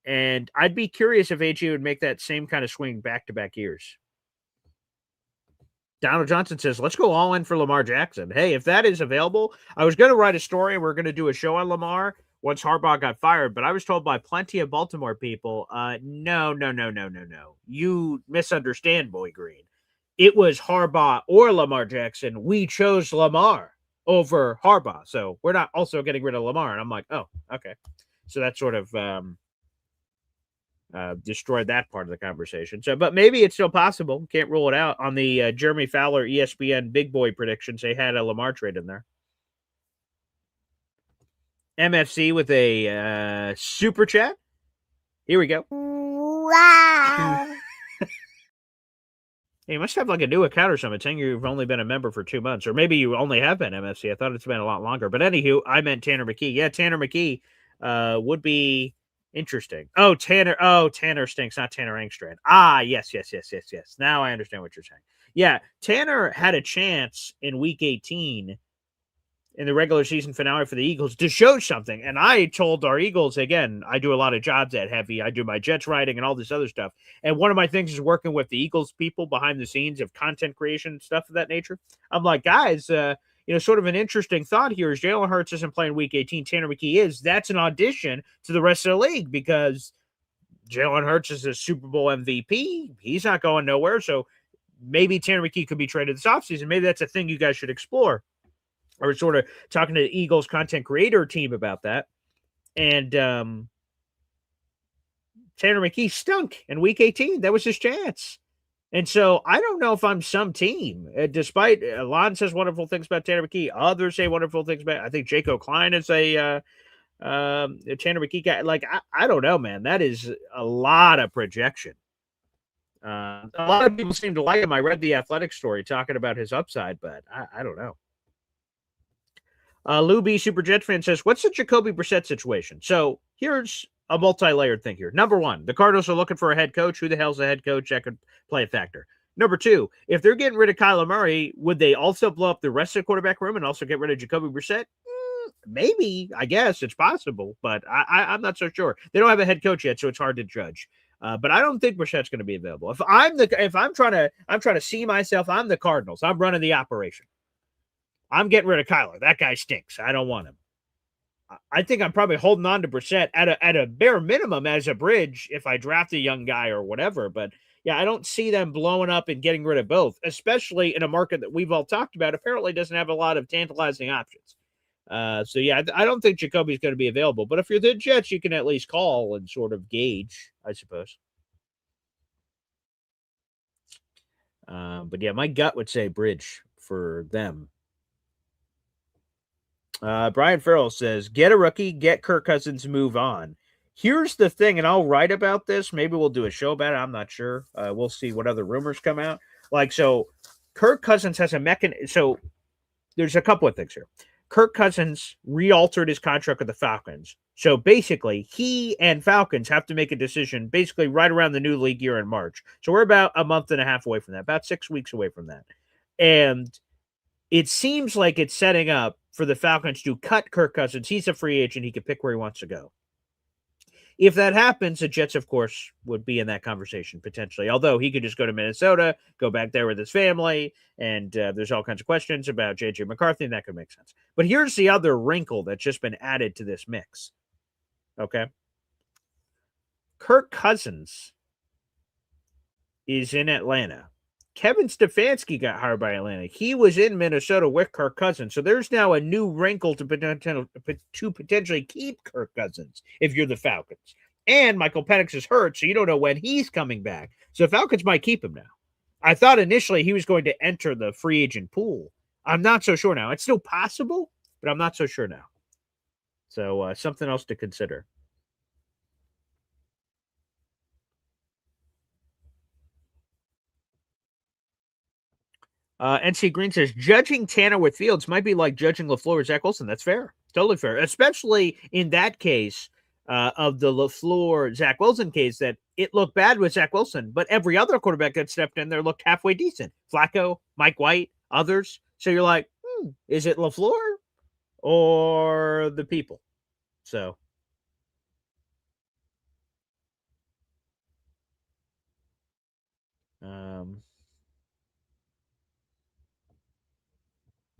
And I'd be curious if AG would make that same kind of swing back-to-back years. Donald Johnson says, let's go all in for Lamar Jackson. Hey, if that is available, I was going to write a story. We're going to do a show on Lamar once Harbaugh got fired, but I was told by plenty of Baltimore people, no. You misunderstand, Boy Green. It was Harbaugh or Lamar Jackson. We chose Lamar over Harbaugh. So we're not also getting rid of Lamar. And I'm like, oh, okay. So that sort of destroyed that part of the conversation. So, but maybe it's still possible. Can't rule it out. On the Jeremy Fowler ESPN Big Boy predictions, they had a Lamar trade in there. MFC with a super chat. Here we go. Wow. Hey, you must have like a new account or something saying you've only been a member for 2 months, or maybe you only have been MFC. I thought it's been a lot longer. But anywho, I meant Tanner McKee. Yeah, Tanner McKee would be interesting. Oh, Tanner stinks, not Tanner Engstrand. Yes. Now I understand what you're saying. Yeah, Tanner had a chance in week 18 in the regular season finale for the Eagles to show something. And I told our Eagles, again, I do a lot of jobs at Heavy. I do my Jets writing and all this other stuff. And one of my things is working with the Eagles people behind the scenes of content creation and stuff of that nature. I'm like, guys, sort of an interesting thought here is Jalen Hurts isn't playing week 18. Tanner McKee is. That's an audition to the rest of the league because Jalen Hurts is a Super Bowl MVP. He's not going nowhere. So maybe Tanner McKee could be traded this offseason. Maybe that's a thing you guys should explore. I was sort of talking to the Eagles content creator team about that. And Tanner McKee stunk in week 18. That was his chance. And so I don't know if I'm some team, despite Lon says wonderful things about Tanner McKee. Others say wonderful things about, I think Jaco Klein is a Tanner McKee guy. Like, I don't know, man. That is a lot of projection. A lot of people seem to like him. I read the Athletic story talking about his upside, but I don't know. Lou B. Super Jet fan says, what's the Jacoby Brissett situation? So here's a multi-layered thing here. Number one, the Cardinals are looking for a head coach. Who the hell's a head coach? That could play a factor. Number two, if they're getting rid of Kyler Murray, would they also blow up the rest of the quarterback room and also get rid of Jacoby Brissett? Maybe. I guess it's possible, but I'm not so sure. They don't have a head coach yet, so it's hard to judge. But I don't think Brissett's going to be available. If I'm trying to see myself, I'm the Cardinals. I'm running the operation. I'm getting rid of Kyler. That guy stinks. I don't want him. I think I'm probably holding on to Brissett at a bare minimum as a bridge if I draft a young guy or whatever. But yeah, I don't see them blowing up and getting rid of both, especially in a market that we've all talked about apparently doesn't have a lot of tantalizing options. So yeah, I don't think Jacoby's going to be available. But if you're the Jets, you can at least call and sort of gauge, I suppose. But yeah, my gut would say bridge for them. Brian Farrell says, get a rookie, get Kirk Cousins, move on. Here's the thing, and I'll write about this. Maybe we'll do a show about it. I'm not sure. We'll see what other rumors come out. So Kirk Cousins has a mechanism. So there's a couple of things here. Kirk Cousins re-altered his contract with the Falcons. So basically, he and Falcons have to make a decision basically right around the new league year in March. So we're about a month and a half away from that, about 6 weeks away from that. And it seems like it's setting up for the Falcons to cut Kirk Cousins. He's a free agent. He can pick where he wants to go. If that happens, the Jets, of course, would be in that conversation potentially. Although he could just go to Minnesota, go back there with his family, and there's all kinds of questions about J.J. McCarthy, and that could make sense. But here's the other wrinkle that's just been added to this mix. Okay? Kirk Cousins is in Atlanta. Kevin Stefanski got hired by Atlanta. He was in Minnesota with Kirk Cousins. So there's now a new wrinkle to potentially keep Kirk Cousins if you're the Falcons. And Michael Penix is hurt, so you don't know when he's coming back. So Falcons might keep him now. I thought initially he was going to enter the free agent pool. I'm not so sure now. It's still possible, but I'm not so sure now. So something else to consider. NC Green says, judging Tanner with Fields might be like judging LaFleur with Zach Wilson. That's fair. Totally fair. Especially in that case of the LaFleur-Zach Wilson case that it looked bad with Zach Wilson, but every other quarterback that stepped in there looked halfway decent. Flacco, Mike White, others. So you're like, is it LaFleur or the people? So.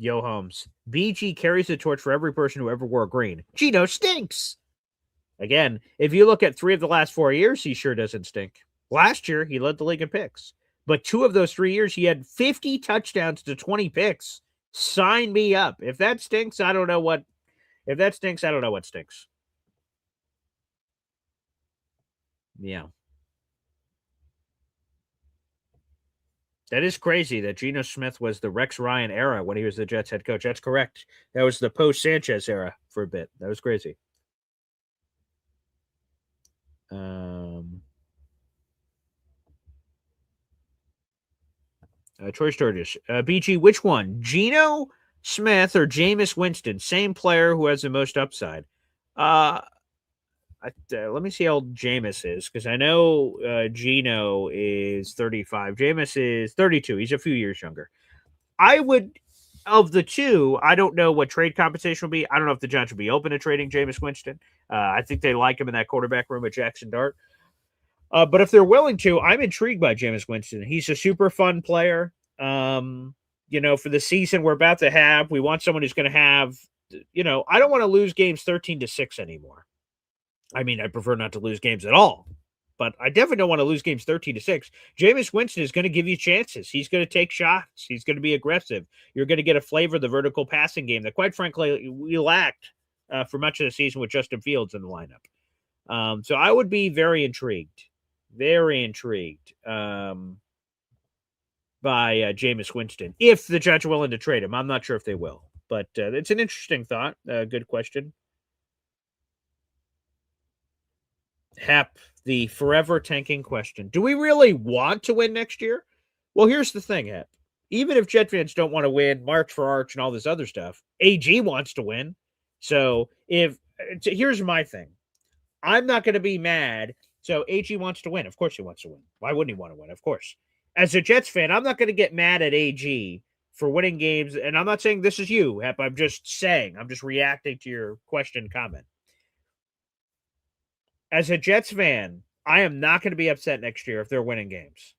Yo Holmes. BG carries the torch for every person who ever wore green. Gino stinks. Again, if you look at 3 of the last 4 years, he sure doesn't stink. Last year, he led the league in picks. But 2 of those 3 years, he had 50 touchdowns to 20 picks. Sign me up. If that stinks, I don't know what. If that stinks, I don't know what stinks. Yeah. That is crazy that Geno Smith was the Rex Ryan era when he was the Jets head coach. That's correct. That was the post-Sanchez era for a bit. That was crazy. Troy Sturgis. BG, which one? Geno Smith or Jameis Winston? Same player who has the most upside. Let me see how old Jameis is, because I know Geno is 35. Jameis is 32. He's a few years younger. I would, of the two, I don't know what trade compensation will be. I don't know if the Giants will be open to trading Jameis Winston. I think they like him in that quarterback room with Jackson Dart. But if they're willing to, I'm intrigued by Jameis Winston. He's a super fun player. For the season we're about to have, we want someone who's going to have, I don't want to lose games 13-6 anymore. I mean, I prefer not to lose games at all, but I definitely don't want to lose games 13-6. Jameis Winston is going to give you chances. He's going to take shots. He's going to be aggressive. You're going to get a flavor of the vertical passing game that, quite frankly, we lacked for much of the season with Justin Fields in the lineup. So I would be very intrigued by Jameis Winston if the Jets are willing to trade him. I'm not sure if they will, but it's an interesting thought. Good question. Hep, the forever tanking question. Do we really want to win next year? Well, here's the thing, Hep. Even if Jet fans don't want to win, March for Arch and all this other stuff, AG wants to win. So here's my thing. I'm not going to be mad. So AG wants to win. Of course he wants to win. Why wouldn't he want to win? Of course. As a Jets fan, I'm not going to get mad at AG for winning games. And I'm not saying this is you, Hep. I'm just reacting to your question comment. As a Jets fan, I am not going to be upset next year if they're winning games.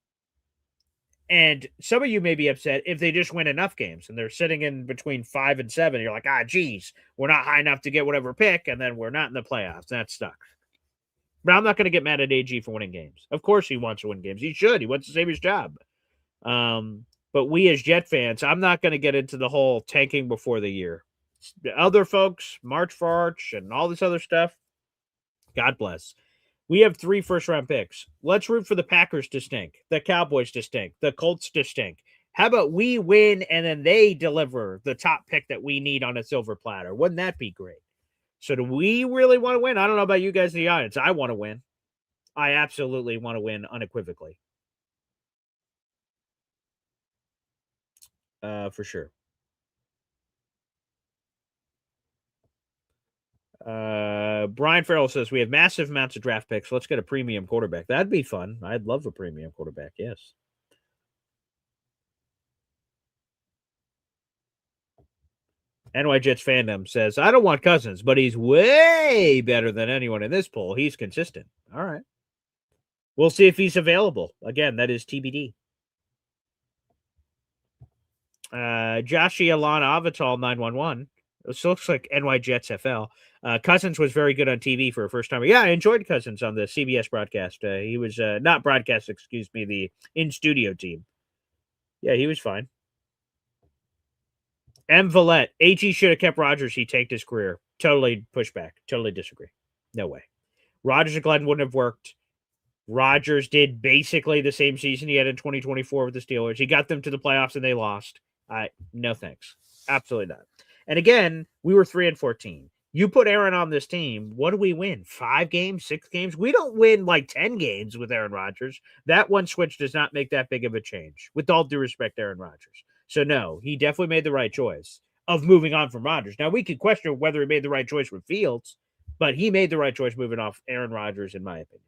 And some of you may be upset if they just win enough games and they're sitting in between 5 and 7. You're like, geez, we're not high enough to get whatever pick, and then we're not in the playoffs. That sucks. But I'm not going to get mad at AG for winning games. Of course he wants to win games. He should. He wants to save his job. But we as Jet fans, I'm not going to get into the whole tanking before the year. The other folks, March for Arch and all this other stuff, God bless. We have 3 first-round picks. Let's root for the Packers to stink, the Cowboys to stink, the Colts to stink. How about we win and then they deliver the top pick that we need on a silver platter? Wouldn't that be great? So do we really want to win? I don't know about you guys in the audience. I want to win. I absolutely want to win unequivocally. For sure. Brian Farrell says we have massive amounts of draft picks. Let's get a premium quarterback. That'd be fun. I'd love a premium quarterback. Yes. NY Jets fandom says, I don't want Cousins, but he's way better than anyone in this poll. He's consistent. All right. We'll see if he's available. Again, that is TBD. Joshi Alana Avatal 911. This looks like NY Jets FL. Cousins was very good on TV for a first time. Yeah, I enjoyed Cousins on the CBS broadcast. He was not broadcast, excuse me, the in-studio team. Yeah, he was fine. M. Villette, AG should have kept Rodgers. He tanked his career. Totally pushback. Totally disagree. No way. Rodgers and Glenn wouldn't have worked. Rodgers did basically the same season he had in 2024 with the Steelers. He got them to the playoffs and they lost. No thanks. Absolutely not. And again, we were 3-14. You put Aaron on this team, what do we win? 5 games, 6 games? We don't win like 10 games with Aaron Rodgers. That one switch does not make that big of a change. With all due respect, Aaron Rodgers. So no, he definitely made the right choice of moving on from Rodgers. Now, we could question whether he made the right choice with Fields, but he made the right choice moving off Aaron Rodgers, in my opinion.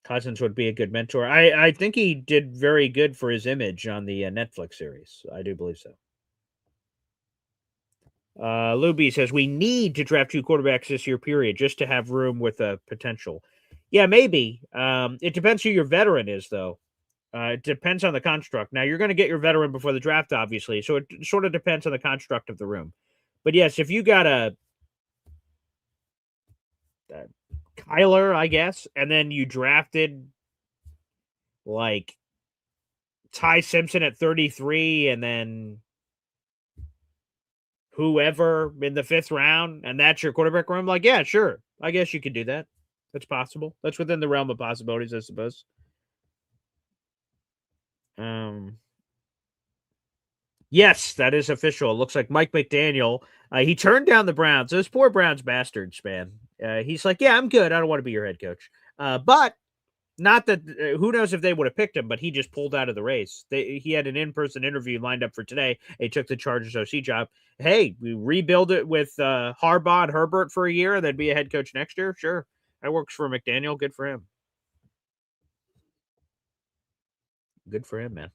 Cousins would be a good mentor. I think he did very good for his image on the Netflix series. I do believe so. Luby says, we need to draft 2 quarterbacks this year, period, just to have room with a potential. Yeah, maybe. It depends who your veteran is, though. It depends on the construct. Now, you're going to get your veteran before the draft, obviously, so it sort of depends on the construct of the room. But yes, if you got a Kyler, I guess, and then you drafted like Ty Simpson at 33 and then whoever in the 5th round, and that's your quarterback room, like, yeah, sure. I guess you could do that. That's possible. That's within the realm of possibilities, I suppose. Yes, that is official. It looks like Mike McDaniel, he turned down the Browns. Those poor Browns bastards, man. He's like, yeah, I'm good. I don't want to be your head coach. But not that who knows if they would have picked him, but he just pulled out of the race. He had an in-person interview lined up for today. He took the Chargers OC job. Hey, we rebuild it with Harbaugh and Herbert for a year and then be a head coach next year. Sure. That works for McDaniel. Good for him. Good for him, man.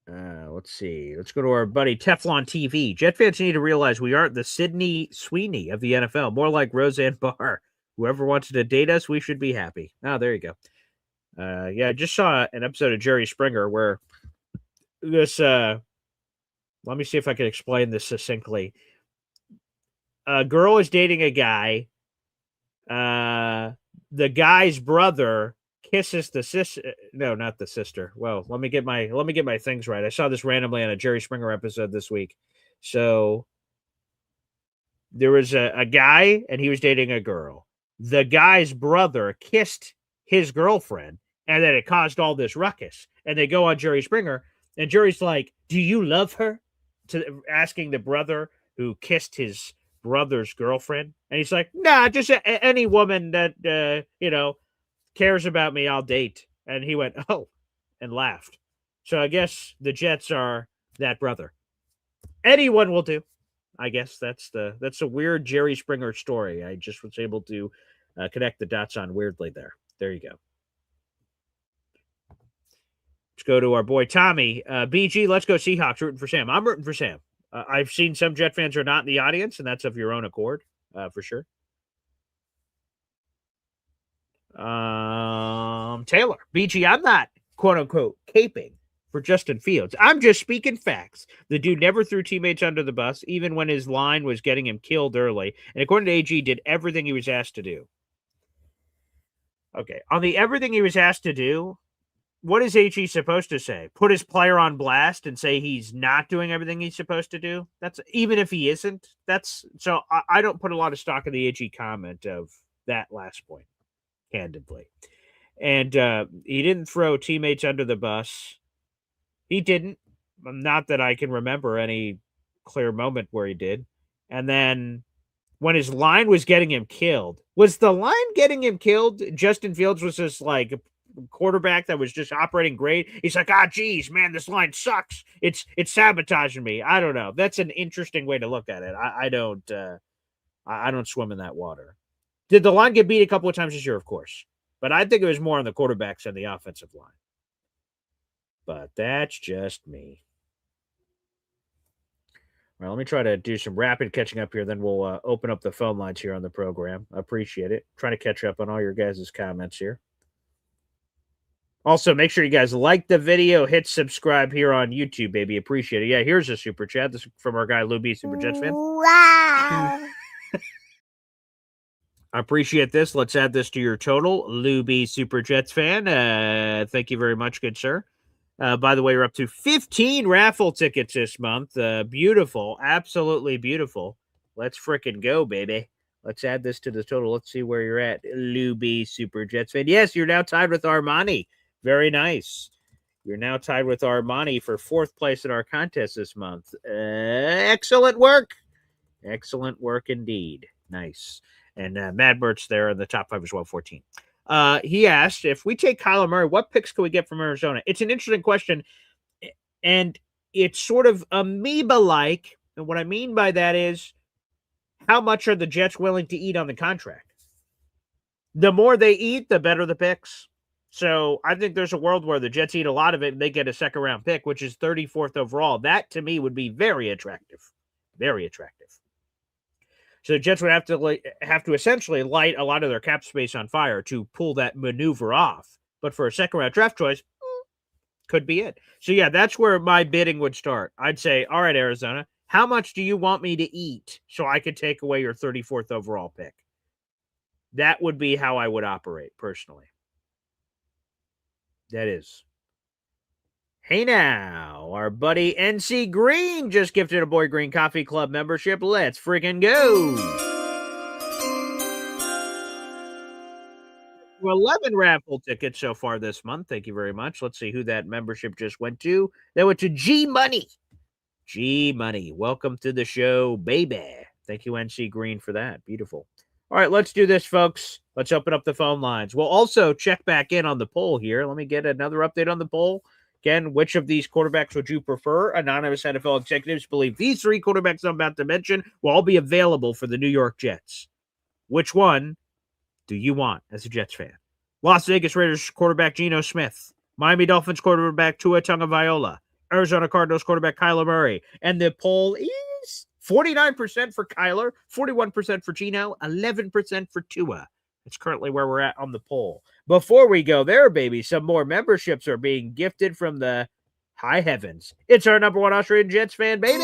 Let's see. Let's go to our buddy Teflon TV. Jet fans need to realize we aren't the Sydney Sweeney of the NFL. More like Roseanne Barr. Whoever wants to date us, we should be happy. Oh, there you go. Yeah, I just saw an episode of Jerry Springer where this, let me see if I can explain this succinctly. A girl is dating a guy. The guy's brother kisses the sister. No, not the sister. Well, let me get my things right. I saw this randomly on a Jerry Springer episode this week. So there was a guy and he was dating a girl. The guy's brother kissed his girlfriend, and then it caused all this ruckus. And they go on Jerry Springer, and Jerry's like, "Do you love her?" Asking the brother who kissed his brother's girlfriend, and he's like, "Nah, just any woman that cares about me, I'll date." And he went, "Oh," and laughed. So I guess the Jets are that brother. Anyone will do. I guess that's a weird Jerry Springer story. I just was able to connect the dots on weirdly there. There you go. Let's go to our boy Tommy. BG, let's go Seahawks. Rooting for Sam. I'm rooting for Sam. I've seen some Jet fans are not in the audience, and that's of your own accord, for sure. Taylor, BG, I'm not quote unquote caping for Justin Fields. I'm just speaking facts. The dude never threw teammates under the bus, even when his line was getting him killed early. And according to AG, did everything he was asked to do. Okay, on the everything he was asked to do, what is HE supposed to say? Put his player on blast and say he's not doing everything he's supposed to do? That's even if he isn't. That's so I don't put a lot of stock in the HE comment of that last point, candidly. And he didn't throw teammates under the bus. He didn't. Not that I can remember any clear moment where he did. And then when his line was getting him killed, was the line getting him killed? Justin Fields was just like quarterback that was just operating great. He's like, geez, man, this line sucks. It's sabotaging me. I don't know. That's an interesting way to look at it. I don't swim in that water. Did the line get beat a couple of times this year? Of course. But I think it was more on the quarterbacks than the offensive line. But that's just me. All right, let me try to do some rapid catching up here. Then we'll open up the phone lines here on the program. I appreciate it. Trying to catch up on all your guys' comments here. Also, make sure you guys like the video, hit subscribe here on YouTube, baby. Appreciate it. Yeah, here's a super chat. This is from our guy, Lou B, Super Jets fan. Wow. I appreciate this. Let's add this to your total. Lou B, Super Jets fan. Thank you very much, good sir. By the way, we're up to 15 raffle tickets this month. Beautiful. Absolutely beautiful. Let's frickin' go, baby. Let's add this to the total. Let's see where you're at. Lou B, Super Jets fan. Yes, you're now tied with Armani. Very nice. You're now tied with Armani for 4th place in our contest this month. Excellent work. Excellent work indeed. Nice. And Mad Mert's there in the top 5 as well, 14. He asked, if we take Kyler Murray, what picks can we get from Arizona? It's an interesting question, and it's sort of amoeba-like. And what I mean by that is, how much are the Jets willing to eat on the contract? The more they eat, the better the picks. So I think there's a world where the Jets eat a lot of it and they get a second-round pick, which is 34th overall. That, to me, would be very attractive. Very attractive. So the Jets would have to essentially light a lot of their cap space on fire to pull that maneuver off. But for a second-round draft choice, could be it. So, yeah, that's where my bidding would start. I'd say, all right, Arizona, how much do you want me to eat so I could take away your 34th overall pick? That would be how I would operate, personally. That is. Hey now, our buddy NC Green just gifted a Boy Green Coffee Club membership. Let's freaking go. 11 raffle tickets so far this month. Thank you very much. Let's see who that membership just went to. That went to G Money. G Money. Welcome to the show, baby. Thank you, NC Green, for that. Beautiful. All right, let's do this, folks. Let's open up the phone lines. We'll also check back in on the poll here. Let me get another update on the poll. Again, which of these quarterbacks would you prefer? Anonymous NFL executives believe these 3 quarterbacks I'm about to mention will all be available for the New York Jets. Which one do you want as a Jets fan? Las Vegas Raiders quarterback Geno Smith, Miami Dolphins quarterback Tua Tagovailoa, Arizona Cardinals quarterback Kyler Murray. And the poll is 49% for Kyler, 41% for Geno, 11% for Tua. It's currently where we're at on the poll. Before we go there, baby, some more memberships are being gifted from the high heavens. It's our number 1 Austrian Jets fan, baby.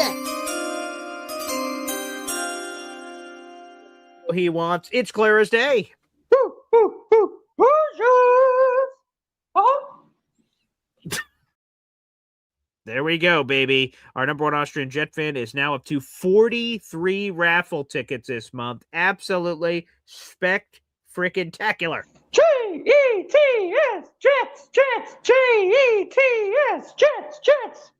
He wants, it's clear as day. There we go, baby. Our number 1 Austrian Jet fan is now up to 43 raffle tickets this month. Absolutely spectacular. J-E-T-S, Jets, Jets, J-E-T-S, Jets, Jets.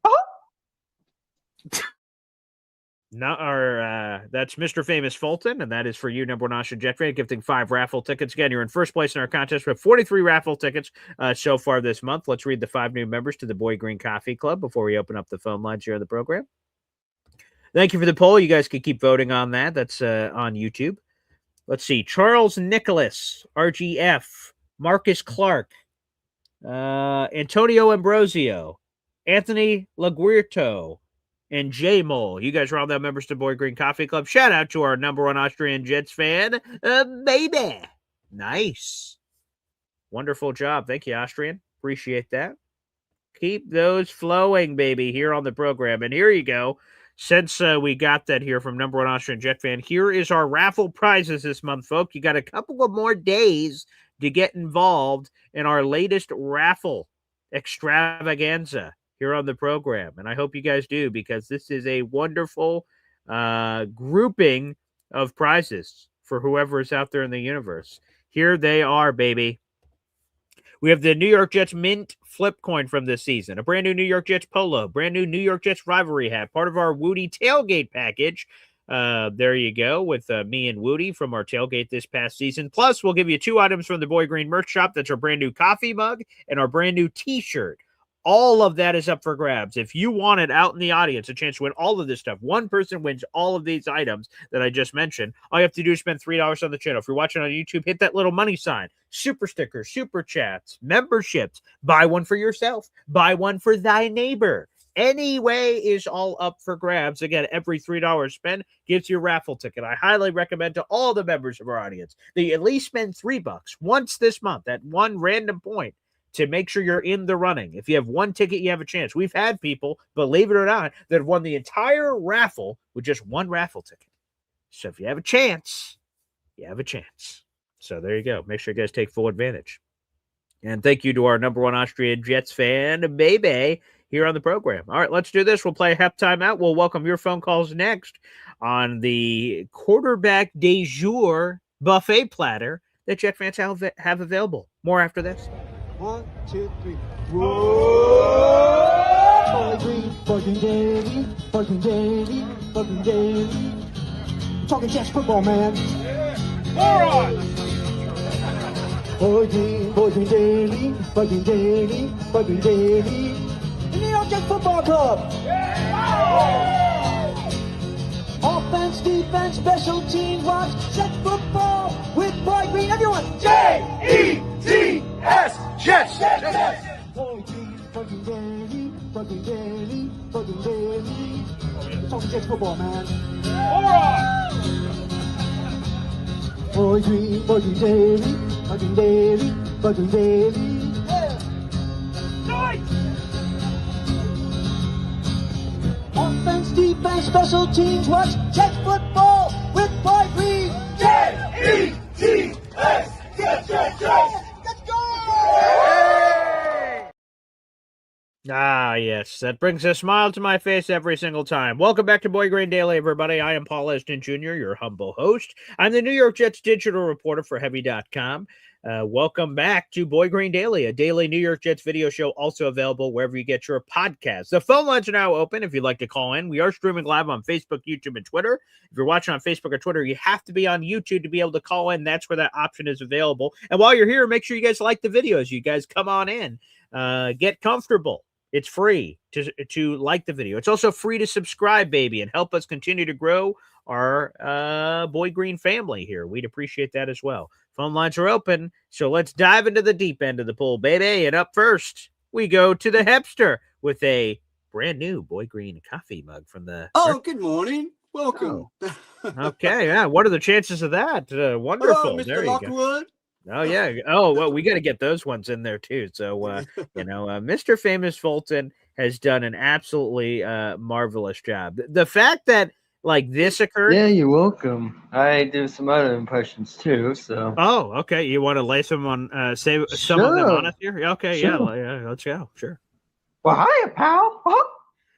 That's Mr. Famous Fulton, and that is for you, number 1 Austrian Jet fan, gifting 5 raffle tickets. Again, you're in first place in our contest. We have 43 raffle tickets so far this month. Let's read the 5 new members to the Boy Green Coffee Club before we open up the phone lines here on the program. Thank you for the poll. You guys can keep voting on that. That's on YouTube. Let's see. Charles Nicholas, RGF, Marcus Clark, Antonio Ambrosio, Anthony Laguirto, and J Mole. You guys are all now members to Boy Green Coffee Club. Shout out to our number 1 Austrian Jets fan, baby. Nice. Wonderful job. Thank you, Austrian. Appreciate that. Keep those flowing, baby, here on the program. And here you go. Since we got that here from number 1 Austrian Jet fan, here is our raffle prizes this month, folks. You got a couple of more days to get involved in our latest raffle. extravaganza here on the program. And I hope you guys do, because this is a wonderful grouping of prizes for whoever is out there in the universe. Here they are, baby. We have the New York Jets mint flip coin from this season, a brand new New York Jets polo, brand new New York Jets rivalry hat, part of our Woody tailgate package. There you go, with me and Woody from our tailgate this past season. Plus, we'll give you 2 items from the Boy Green merch shop. That's our brand new coffee mug and our brand new t-shirt. All of that is up for grabs. If you wanted out in the audience a chance to win all of this stuff, one person wins all of these items that I just mentioned. All you have to do is spend $3 on the channel. If you're watching on YouTube, hit that little money sign, super stickers, super chats, memberships. Buy one for yourself. Buy one for thy neighbor. Anyway is all up for grabs. Again, every $3 spent gives you a raffle ticket. I highly recommend to all the members of our audience that you at least spend $3 once this month at one random point to make sure you're in the running. If you have one ticket, you have a chance. We've had people, believe it or not, that have won the entire raffle with just one raffle ticket. So if you have a chance, you have a chance. So there you go. Make sure you guys take full advantage. And thank you to our number one Austrian Jets fan, Bebe, here on the program. All right, let's do this. We'll play a half timeout. We'll welcome your phone calls next on the quarterback de jour buffet platter that Jet fans have available. More after this. 1, 2, 3. Whoa! Boy Green, fucking daily, fucking daily, fucking daily. I'm talking Jets football, man. Boy Green daily, fucking daily, fucking daily. The New York Jets football club. Offense, defense, special teams, watch Jets football with Boy Green. Everyone, J-E-T-S, Jets, Jets. Boy Green, fucking daily, fucking daily, fucking daily. We're talking Jets football, man. Boy Green, fucking daily, fucking daily, fucking daily. Offense, defense, special teams, watch Jets football with Boy Green. J-E-T-S, Jets, Jets, Jets. Let's go! Ah, yes. That brings a smile to my face every single time. Welcome back to Boy Green Daily, everybody. I am Paul Eston Jr., your humble host. I'm the New York Jets digital reporter for Heavy.com. Welcome back to Boy Green Daily, a daily New York Jets video show, also available wherever you get your podcasts. The phone lines are now open if you'd like to call in. We are streaming live on Facebook, YouTube, and Twitter. If you're watching on Facebook or Twitter, you have to be on YouTube to be able to call in. That's where that option is available. And while you're here, make sure you guys like the videos. You guys come on in. Get comfortable. It's free to like the video. It's also free to subscribe, baby, and help us continue to grow our Boy Green family here. We'd appreciate that as well. Phone lines are open, so let's dive into the deep end of the pool, baby. And up first, we go to the Hepster with a brand new Boy Green coffee mug from the... Oh, good morning. Welcome. Oh. Okay, yeah. What are the chances of that? Wonderful. Hello, Mr. There you Lockwood. go. Oh, yeah. Oh, well, we got to get those ones in there, too. So, Mr. Famous Fulton has done an absolutely marvelous job. The fact that, like, this occurred... Yeah, you're welcome. I do some other impressions, too, so... Oh, okay. You want to lay some on, say some of them on us here? Okay, Sure. Yeah, let's go. Sure. Well, hiya, pal.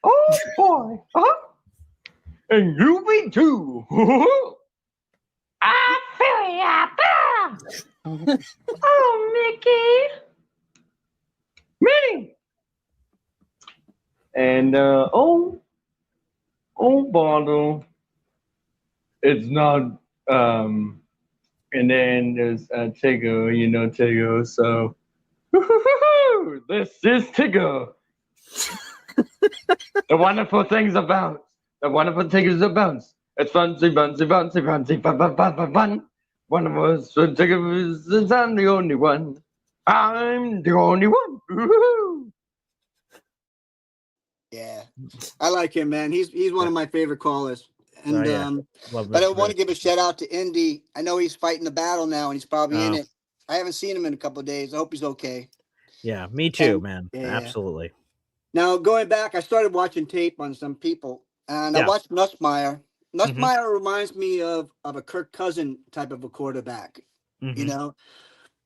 Oh, boy. And you be too. I feel ya. Oh, Mickey. Minnie. And, bottle. It's not, and then there's Tigger, you know Tigger, so... This is Tigger. The wonderful things about... The wonderful things about... It's funsy, bunsy, bunsy, bunsy, fun, fun, fun, fun, fun. One of us, Tigger is I'm the only one. I'm the only one. Woo-hoo. Yeah, I like him, man. He's one of my favorite callers. And but I want to give a shout out to Indy. I know he's fighting the battle now, and he's probably in it. I haven't seen him in a couple of days. I hope he's okay. Yeah, me too, man. Yeah. Absolutely. Now going back, I started watching tape on some people, and I watched Nussmeier. Nussmeier reminds me of a Kirk Cousin type of a quarterback. You know,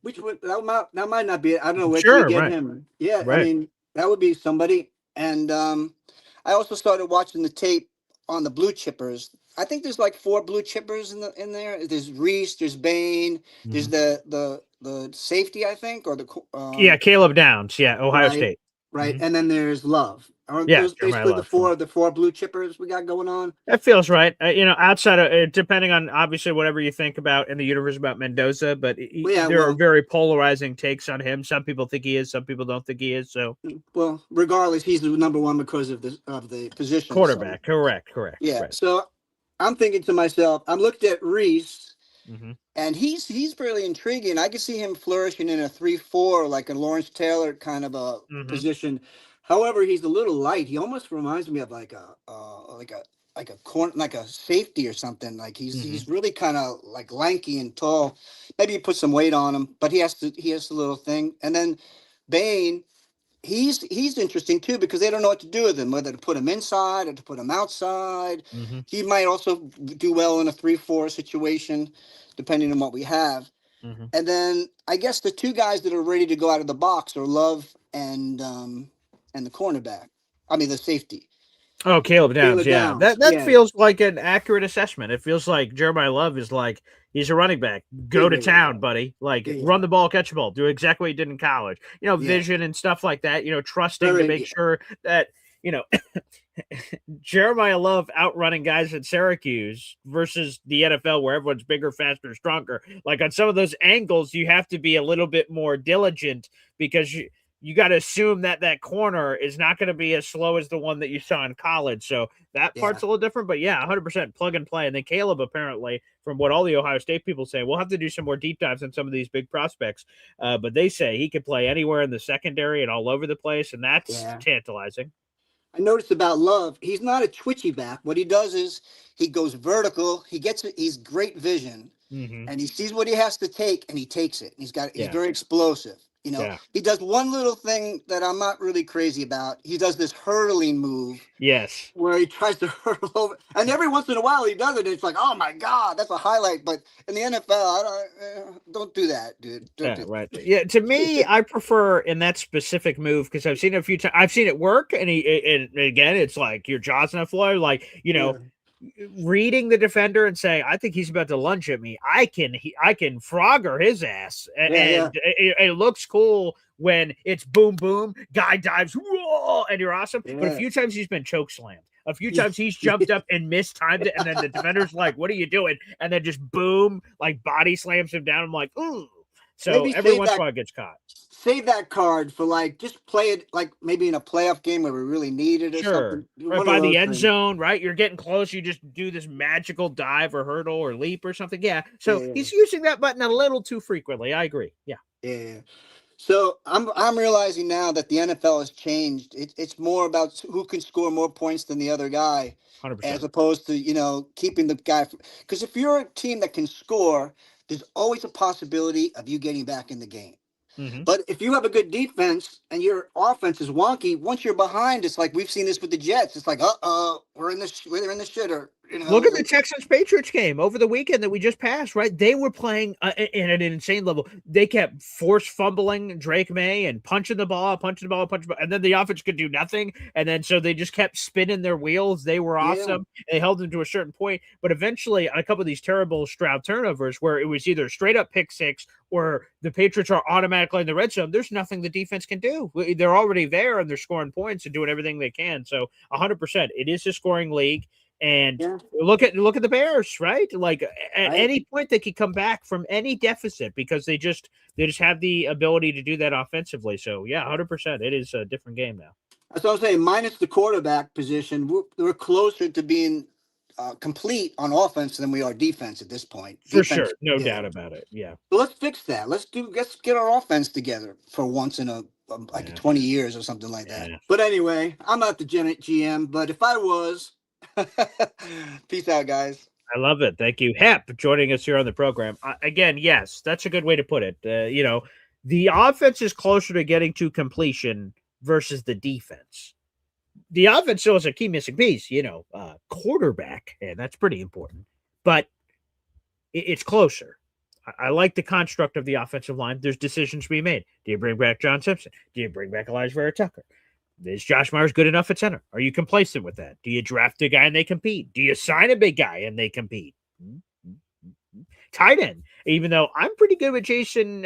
Which would that might not be it. I don't know where Sure, can we get right. him. Yeah, I Right. mean that would be somebody. And I also started watching the tape on the blue chippers. I think there's like 4 blue chippers in there. There's Reese, there's Bain, there's the safety, I think, or the Yeah, Caleb Downs. Yeah, Ohio right, State. right, and then there's Love. Aren't Yeah, those Jeremiah basically Love. the four blue chippers we got going on? That feels right. Outside of depending on obviously whatever you think about in the universe about Mendoza, but there are very polarizing takes on him. Some people think he is, some people don't think he is. So, well, regardless, he's the number one because of the position. Quarterback, So. correct. Yeah. Right. So I'm thinking to myself, I'm looked at Reese, Mm-hmm. and he's really intriguing. I can see him flourishing in a 3-4, like a Lawrence Taylor kind of a position. However, he's a little light. He almost reminds me of like a safety or something. Like he's really kind of like lanky and tall. Maybe you put some weight on him, but he has the little thing. And then Bain, he's interesting too because they don't know what to do with him, whether to put him inside or to put him outside. He might also do well in a 3-4 situation, depending on what we have. And then I guess the 2 guys that are ready to go out of the box are Love and the cornerback. I mean the safety. Oh, Caleb Downs. Yeah, that feels like an accurate assessment. It feels like Jeremiah Love is like he's a running back. Go to town, buddy. Like run the ball, catch the ball. Do exactly what you did in college. Vision and stuff like that. Trusting to make sure that Jeremiah Love outrunning guys at Syracuse versus the NFL where everyone's bigger, faster, stronger. Like on some of those angles, you have to be a little bit more diligent because you got to assume that corner is not going to be as slow as the one that you saw in college. So that part's a little different, but 100% plug and play. And then Caleb, apparently, from what all the Ohio State people say, we'll have to do some more deep dives on some of these big prospects. But they say he could play anywhere in the secondary and all over the place. And that's tantalizing. I noticed about Love, he's not a twitchy back. What he does is he goes vertical. He's great vision and he sees what he has to take and he takes it. He's very explosive. He does one little thing that I'm not really crazy about. He does this hurdling move. Yes. Where he tries to hurdle over. And every once in a while he does it. And it's like, oh my God, that's a highlight. But in the NFL, don't do that, dude. Don't do right. That. Yeah. To me, I prefer in that specific move because I've seen it a few times. I've seen it work. And again, it's like your jaw's on the floor. Like, reading the defender and saying, I think he's about to lunge at me. I can Frogger his ass. And it looks cool when it's boom, boom, guy dives, whoa, and you're awesome. Yeah. But a few times he's been choke slammed. A few times he's jumped up and mistimed it. And then the defender's like, what are you doing? And then just boom, like body slams him down. I'm like, ooh. So maybe every once in a while it gets caught. Save that card for just play it like maybe in a playoff game where we really need it or something. Right by the end zone, right? You're getting close. You just do this magical dive or hurdle or leap or something. Yeah. So he's using that button a little too frequently. I agree. Yeah. Yeah. So I'm realizing now that the NFL has changed. It's more about who can score more points than the other guy, 100%. As opposed to keeping the guy. Because if you're a team that can score, there's always a possibility of you getting back in the game. But if you have a good defense and your offense is wonky, once you're behind, it's like we've seen this with the Jets. It's like, we're in the shitter. Look at the Texans-Patriots game over the weekend that we just passed, right? They were playing at an insane level. They kept force fumbling Drake May and punching the ball, and then the offense could do nothing. And then so they just kept spinning their wheels. They were awesome. Yeah. They held them to a certain point. But eventually, on a couple of these terrible Stroud turnovers where it was either straight up pick six or the Patriots are automatically in the red zone, there's nothing the defense can do. They're already there and they're scoring points and doing everything they can. So 100%, it is a scoring league. And look at the Bears, right? Like at any point they could come back from any deficit because they just have the ability to do that offensively. So 100%, it is a different game now. That's what I'm saying. Minus the quarterback position, we're closer to being complete on offense than we are defense at this point. For sure, no doubt about it. Yeah. So let's fix that. Let's get our offense together for once in 20 years or something like that. Yeah. But anyway, I'm not the GM, but if I was. Peace out, guys. I love it. Thank you, Hep, for joining us here on the program. Again, yes, that's a good way to put it. The offense is closer to getting to completion versus the defense. The offense still is a key missing piece, quarterback, and that's pretty important. But it's closer. I like the construct of the offensive line. There's decisions to be made. Do you bring back John Simpson? Do you bring back Elijah Vera Tucker? Is Josh Myers good enough at center? Are you complacent with that? Do you draft a guy and they compete? Do you sign a big guy and they compete? Tight end, even though I'm pretty good with Jason,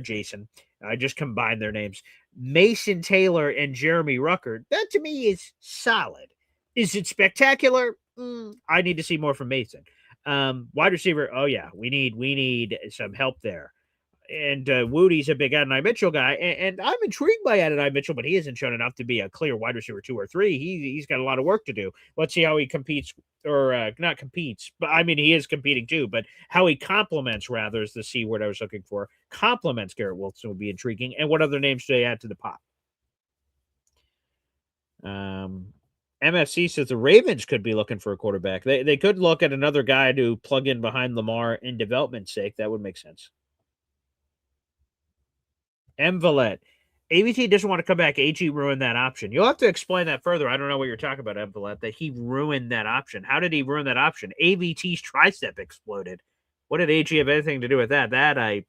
Jason. I just combined their names. Mason Taylor and Jeremy Ruckert. That to me is solid. Is it spectacular? I need to see more from Mason. Wide receiver. Oh yeah, we need some help there. And Woody's a big Adonai Mitchell guy, and I'm intrigued by Adonai Mitchell, but he hasn't shown enough to be a clear wide receiver 2 or 3. He's got a lot of work to do. Let's see how he competes, or not competes, but I mean he is competing too. But how he complements, rather, is the C word I was looking for. Complements Garrett Wilson will be intriguing. And what other names do they add to the pot? MFC says the Ravens could be looking for a quarterback. They could look at another guy to plug in behind Lamar in development's sake. That would make sense. Mvalet. AVT doesn't want to come back. AG ruined that option. You'll have to explain that further. I don't know what you're talking about, Mvalet, that he ruined that option. How did he ruin that option? AVT's tricep exploded. What did AG have anything to do with that? That I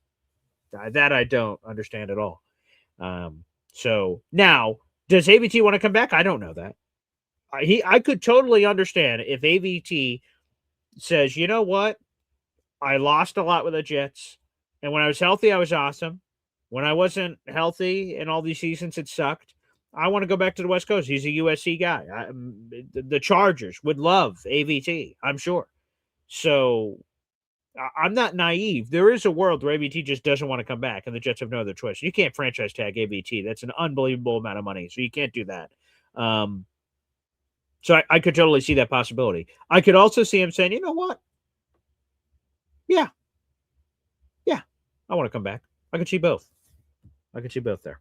don't understand at all. So now, does AVT want to come back? I don't know that. I could totally understand if AVT says, you know what? I lost a lot with the Jets, and when I was healthy, I was awesome. When I wasn't healthy in all these seasons, it sucked. I want to go back to the West Coast. He's a USC guy. The Chargers would love AVT, I'm sure. So I'm not naive. There is a world where AVT just doesn't want to come back, and the Jets have no other choice. You can't franchise tag AVT. That's an unbelievable amount of money, so you can't do that. So I could totally see that possibility. I could also see him saying, you know what? Yeah, I want to come back. I could see both. There.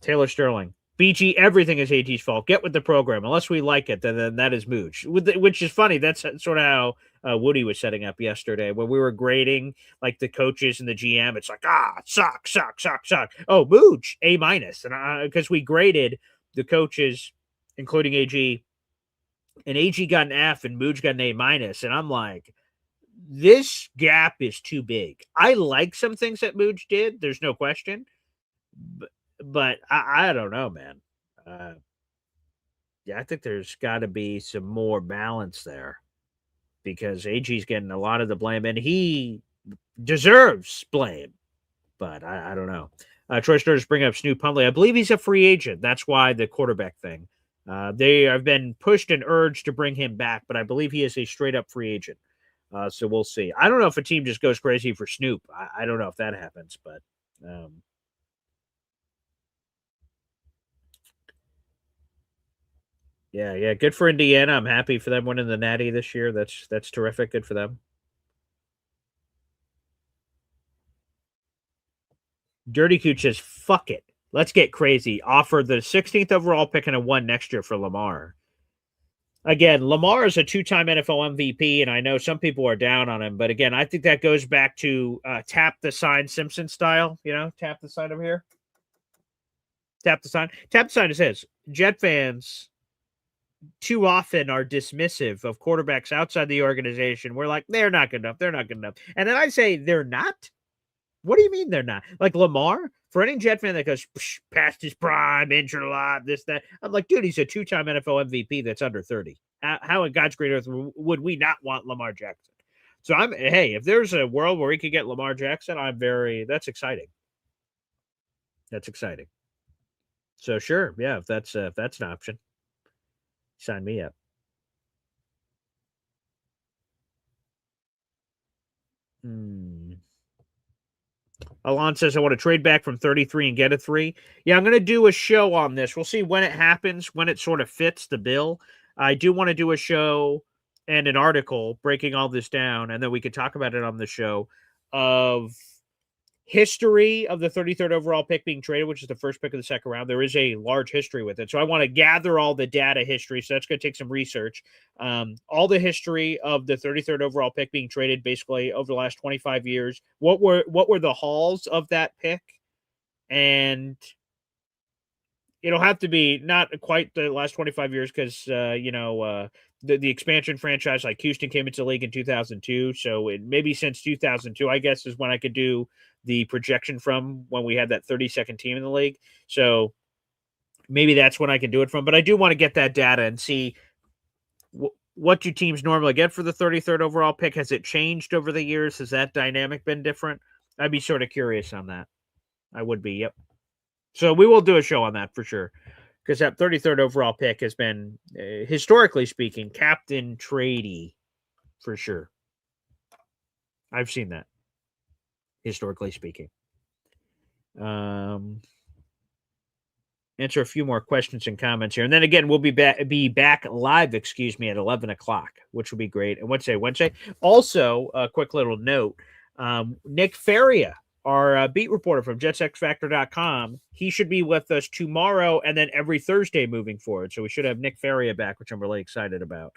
Taylor Sterling. BG, everything is AT's fault. Get with the program. Unless we like it, then that is mooch. Which is funny. That's sort of how Woody was setting up yesterday. When we were grading like the coaches and the GM, it's like, suck. Oh, mooch, A-. And because we graded the coaches, including AG, and AG got an F and mooch got an A-. And I'm like, this gap is too big. I like some things that Mooch did. There's no question. But I don't know, man. I think there's got to be some more balance there because AG's getting a lot of the blame, and he deserves blame. But I don't know. Troy Sturgis bring up Snoop Huntley. I believe he's a free agent. That's why the quarterback thing. They have been pushed and urged to bring him back, but I believe he is a straight-up free agent. So we'll see. I don't know if a team just goes crazy for Snoop. I don't know if that happens, but yeah. Good for Indiana. I'm happy for them winning the Natty this year. That's terrific. Good for them. Dirty Cooch says, fuck it. Let's get crazy. Offer the 16th overall pick and a 1 next year for Lamar. Again, Lamar is a 2-time NFL MVP, and I know some people are down on him. But again, I think that goes back to tap the sign Simpson style. Tap the sign over here. Tap the sign. Tap the sign is his. Jet fans too often are dismissive of quarterbacks outside the organization. We're like, they're not good enough. And then I say, they're not? What do you mean they're not? Like Lamar? For any Jet fan that goes past his prime, injured a lot, this, that. I'm like, dude, he's a 2-time NFL MVP that's under 30. How in God's great earth would we not want Lamar Jackson? So if there's a world where we could get Lamar Jackson, that's exciting. That's exciting. So sure, yeah, if that's an option, sign me up. Alon says, I want to trade back from 33 and get a 3. Yeah, I'm going to do a show on this. We'll see when it happens, when it sort of fits the bill. I do want to do a show and an article breaking all this down, and then we could talk about it on the show of history of the 33rd overall pick being traded, which is the first pick of the second round. There is a large history with it. So I want to gather all the data history. So that's going to take some research. All the history of the 33rd overall pick being traded basically over the last 25 years. What were the hauls of that pick? And it'll have to be not quite the last 25 years because, the expansion franchise like Houston came into the league in 2002. So maybe since 2002, I guess, is when I could do the projection from when we had that 32nd team in the league. So maybe that's when I can do it from. But I do want to get that data and see what do teams normally get for the 33rd overall pick. Has it changed over the years? Has that dynamic been different? I'd be sort of curious on that. I would be, yep. So we will do a show on that for sure, because that 33rd overall pick has been, historically speaking, captain tradey for sure. I've seen that, historically speaking. Answer a few more questions and comments here. And then again, we'll be back live, at 11 o'clock, which will be great. And Wednesday. Also, a quick little note, Nick Faria, our beat reporter from JetsXFactor.com, he should be with us tomorrow and then every Thursday moving forward. So we should have Nick Faria back, which I'm really excited about.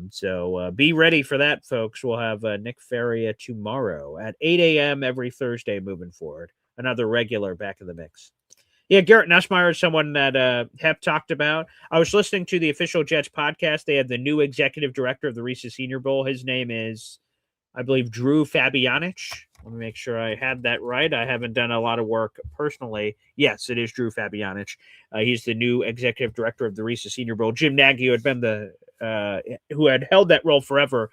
So be ready for that, folks. We'll have Nick Faria tomorrow at 8 a.m. every Thursday moving forward. Another regular back in the mix. Yeah, Garrett Nussmeier is someone that Hep talked about. I was listening to the official Jets podcast. They had the new executive director of the Reese's Senior Bowl. His name is, I believe, Drew Fabianich. Let me make sure I had that right. I haven't done a lot of work personally. Yes, it is Drew Fabianich. He's the new executive director of the Reese's Senior Bowl. Jim Nagy, who had been who had held that role forever,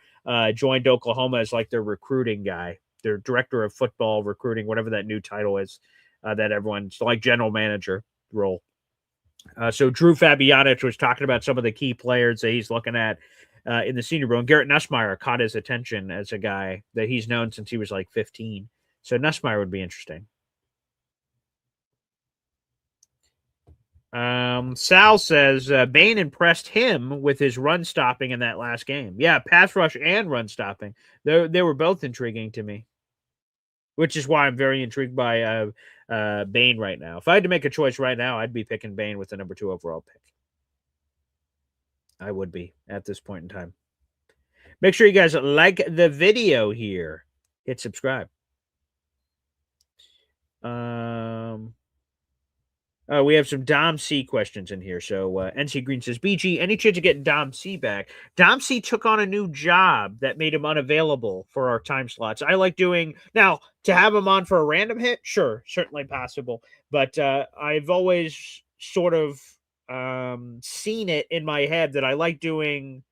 joined Oklahoma as like their recruiting guy, their director of football recruiting, whatever that new title is. That everyone's like general manager role. So Drew Fabianich was talking about some of the key players that he's looking at in the Senior Bowl. And Garrett Nussmeier caught his attention as a guy that he's known since he was like 15. So Nussmeier would be interesting. Sal says Bain impressed him with his run stopping in that last game. Yeah, pass rush and run stopping. They were both intriguing to me, which is why I'm very intrigued by Bain right now. If I had to make a choice right now, I'd be picking Bain with the number 2 overall pick. I would be at this point in time. Make sure you guys like the video here. Hit subscribe. We have some Dom C questions in here. So NC Green says, BG, any chance of getting Dom C back? Dom C took on a new job that made him unavailable for our time slots. I like doing, now, to have him on for a random hit, sure, certainly possible. But I've always sort of seen it in my head that I like doing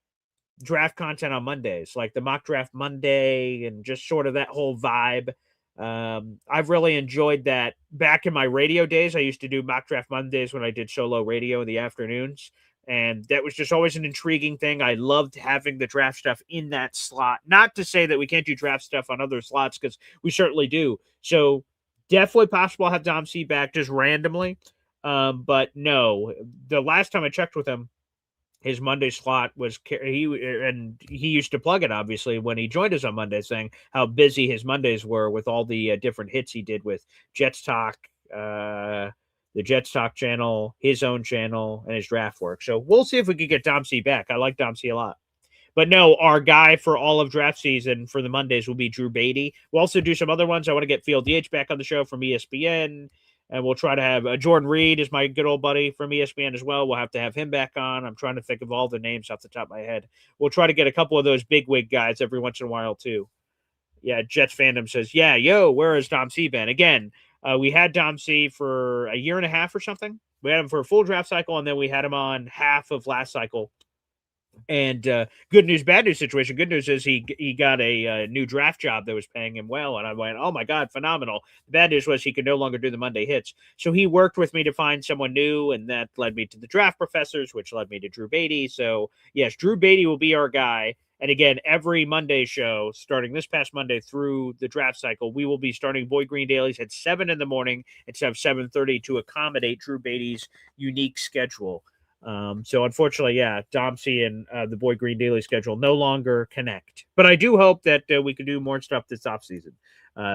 draft content on Mondays, like the mock draft Monday and just sort of that whole vibe. I've really enjoyed that. Back in my radio days, I used to do mock draft Mondays when I did solo radio in the afternoons, and that was just always an intriguing thing. I loved having the draft stuff in that slot. Not to say that we can't do draft stuff on other slots, because we certainly do. So definitely possible I'll have Dom C back just randomly. But no, the last time I checked with him, his Monday slot was he used to plug it, obviously, when he joined us on Monday, saying how busy his Mondays were with all the different hits he did with Jets Talk, the Jets Talk channel, his own channel, and his draft work. So we'll see if we can get Dom C back. I like Dom C a lot. But no, our guy for all of draft season for the Mondays will be Drew Beatty. We'll also do some other ones. I want to get Field DH back on the show from ESPN. And we'll try to have Jordan Reed is my good old buddy from ESPN as well. We'll have to have him back on. I'm trying to think of all the names off the top of my head. We'll try to get a couple of those bigwig guys every once in a while too. Yeah, Jets fandom says, yeah, where has Dom C been? Again, we had Dom C for a year and a half or something. We had him for a full draft cycle, and then we had him on half of last cycle. And good news, bad news situation. Good news is he got a new draft job that was paying him well. And I went, oh, my God, phenomenal. The bad news was he could no longer do the Monday hits. So he worked with me to find someone new, and that led me to the draft professors, which led me to Drew Beatty. So, yes, Drew Beatty will be our guy. And again, every Monday show, starting this past Monday through the draft cycle, we will be starting Boy Green Dailies at 7 in the morning instead of 7:30 to accommodate Drew Beatty's unique schedule. So unfortunately, yeah, Dom C and the Boy Green Daily schedule no longer connect. But I do hope that we can do more stuff this offseason.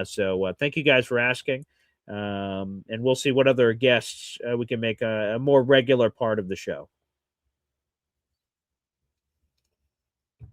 So thank you guys for asking. And we'll see what other guests we can make a more regular part of the show.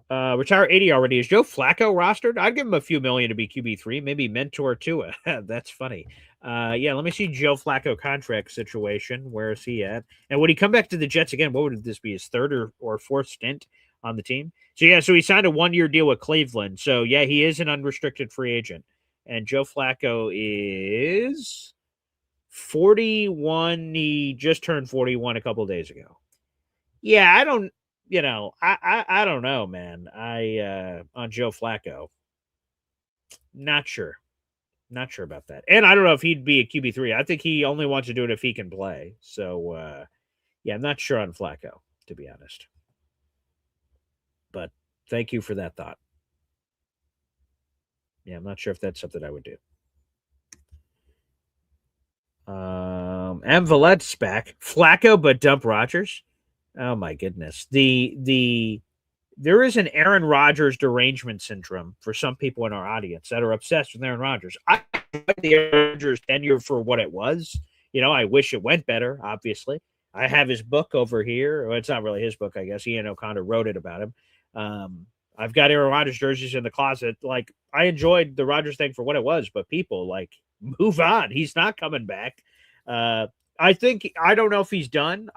Retire 80 already. Is Joe Flacco rostered? I'd give him a few million to be QB3, maybe mentor Tua. That's funny. Yeah, let me see Joe Flacco contract situation. Where is he at? And would he come back to the Jets again? What would this be, his third or fourth stint on the team. So he signed a 1-year deal with Cleveland. So yeah, he is an unrestricted free agent. And Joe Flacco is 41. He just turned 41 a couple of days ago. Yeah, I don't know, man. On Joe Flacco. Not sure about that. And I don't know if he'd be a QB3. I think he only wants to do it if he can play. So yeah, I'm not sure on Flacco, to be honest. But thank you for that thought. Yeah, I'm not sure if that's something I would do. M. Villette's back. Flacco, but dump Rodgers. Oh my goodness. There is an Aaron Rodgers derangement syndrome for some people in our audience that are obsessed with Aaron Rodgers. I like the Aaron Rodgers tenure for what it was. I wish it went better, obviously. I have his book over here. Well, it's not really his book, I guess. Ian O'Connor wrote it about him. I've got Aaron Rodgers jerseys in the closet. Like, I enjoyed the Rodgers thing for what it was, but people, move on. He's not coming back. I don't know if he's done.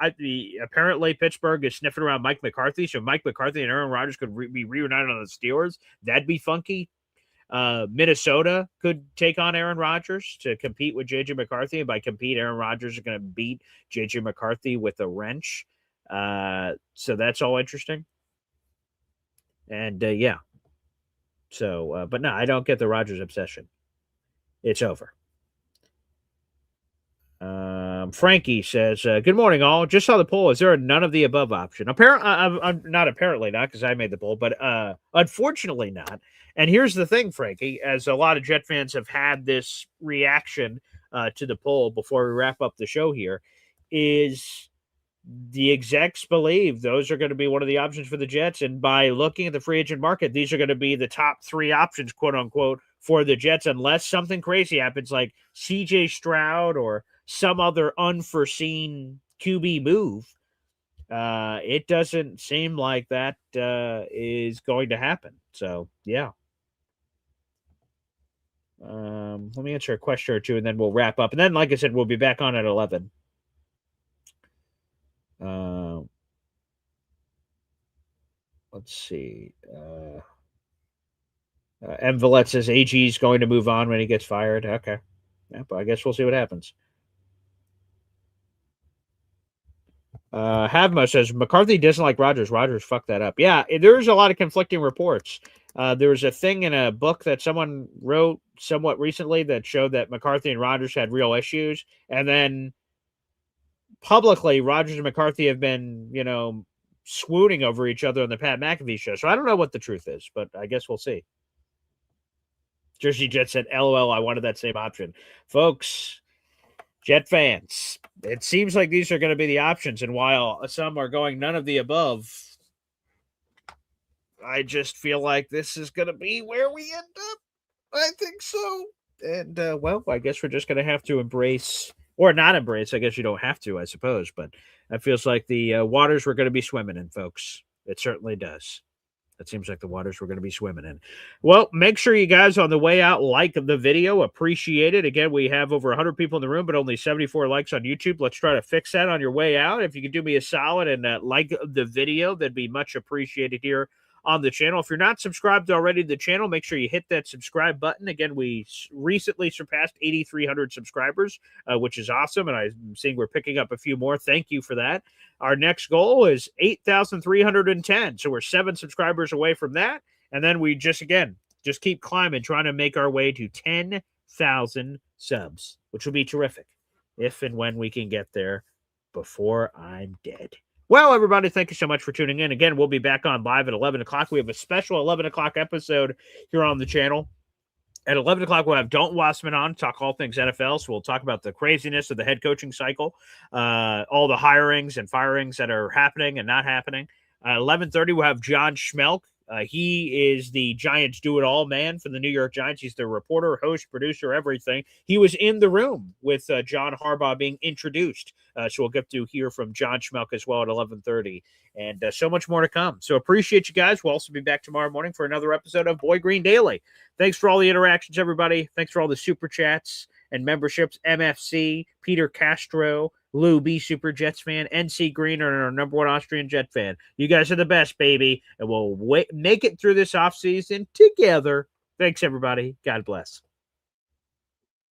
Apparently Pittsburgh is sniffing around Mike McCarthy. So Mike McCarthy and Aaron Rodgers could be reunited on the Steelers. That'd be funky. Minnesota could take on Aaron Rodgers to compete with JJ McCarthy. And by compete, Aaron Rodgers is going to beat JJ McCarthy with a wrench. So that's all interesting. And yeah. So, but no, I don't get the Rodgers obsession. It's over. Frankie says, good morning, all. Just saw the poll. Is there a none of the above option? I'm not apparently not, because I made the poll, but unfortunately not. And here's the thing, Frankie, as a lot of Jet fans have had this reaction to the poll before we wrap up the show here, is the execs believe those are going to be one of the options for the Jets. And by looking at the free agent market, these are going to be the top 3 options, quote unquote, for the Jets, unless something crazy happens like CJ Stroud or some other unforeseen QB move. It doesn't seem like that is going to happen. So, yeah. Let me answer a question or two, and then we'll wrap up. And then, like I said, we'll be back on at 11. Let's see. M. Villette says AG is going to move on when he gets fired. Okay. Yeah, but I guess we'll see what happens. Havmo says McCarthy doesn't like Rodgers. Rodgers fucked that up. Yeah, there's a lot of conflicting reports. There was a thing in a book that someone wrote somewhat recently that showed that McCarthy and Rodgers had real issues. And then publicly, Rodgers and McCarthy have been, swooning over each other on the Pat McAfee show. So I don't know what the truth is, but I guess we'll see. Jersey Jet said, LOL, I wanted that same option. Folks, Jet fans, it seems like these are going to be the options. And while some are going none of the above, I just feel like this is going to be where we end up. I think so. And, well, I guess we're just going to have to embrace, or not embrace. I guess you don't have to, I suppose. But it feels like the waters we're going to be swimming in, folks. It certainly does. That seems like the waters we're going to be swimming in. Well, make sure you guys on the way out like the video. Appreciate it. Again, we have over 100 people in the room, but only 74 likes on YouTube. Let's try to fix that on your way out. If you could do me a solid and like the video, that'd be much appreciated here on the channel. If you're not subscribed already to the channel, make sure you hit that subscribe button. Again, we recently surpassed 8,300 subscribers, which is awesome. And I'm seeing we're picking up a few more. Thank you for that. Our next goal is 8,310. So we're 7 subscribers away from that. And then we just keep climbing, trying to make our way to 10,000 subs, which will be terrific if and when we can get there before I'm dead. Well, everybody, thank you so much for tuning in. Again, we'll be back on live at 11 o'clock. We have a special 11 o'clock episode here on the channel. At 11 o'clock, we'll have Dalton Wassman on, talk all things NFL. So we'll talk about the craziness of the head coaching cycle, all the hirings and firings that are happening and not happening. 11:30, we'll have John Schmelk. He is the Giants do-it-all man for the New York Giants. He's the reporter, host, producer, everything. He was in the room with John Harbaugh being introduced. So we'll get to hear from John Schmelk as well at 11:30. And so much more to come. So appreciate you guys. We'll also be back tomorrow morning for another episode of Boy Green Daily. Thanks for all the interactions, everybody. Thanks for all the super chats. and memberships, MFC, Peter Castro, Lou B, Super Jets fan, NC Green, and our number 1 Austrian Jet fan. You guys are the best, baby, and we'll make it through this offseason together. Thanks, everybody. God bless.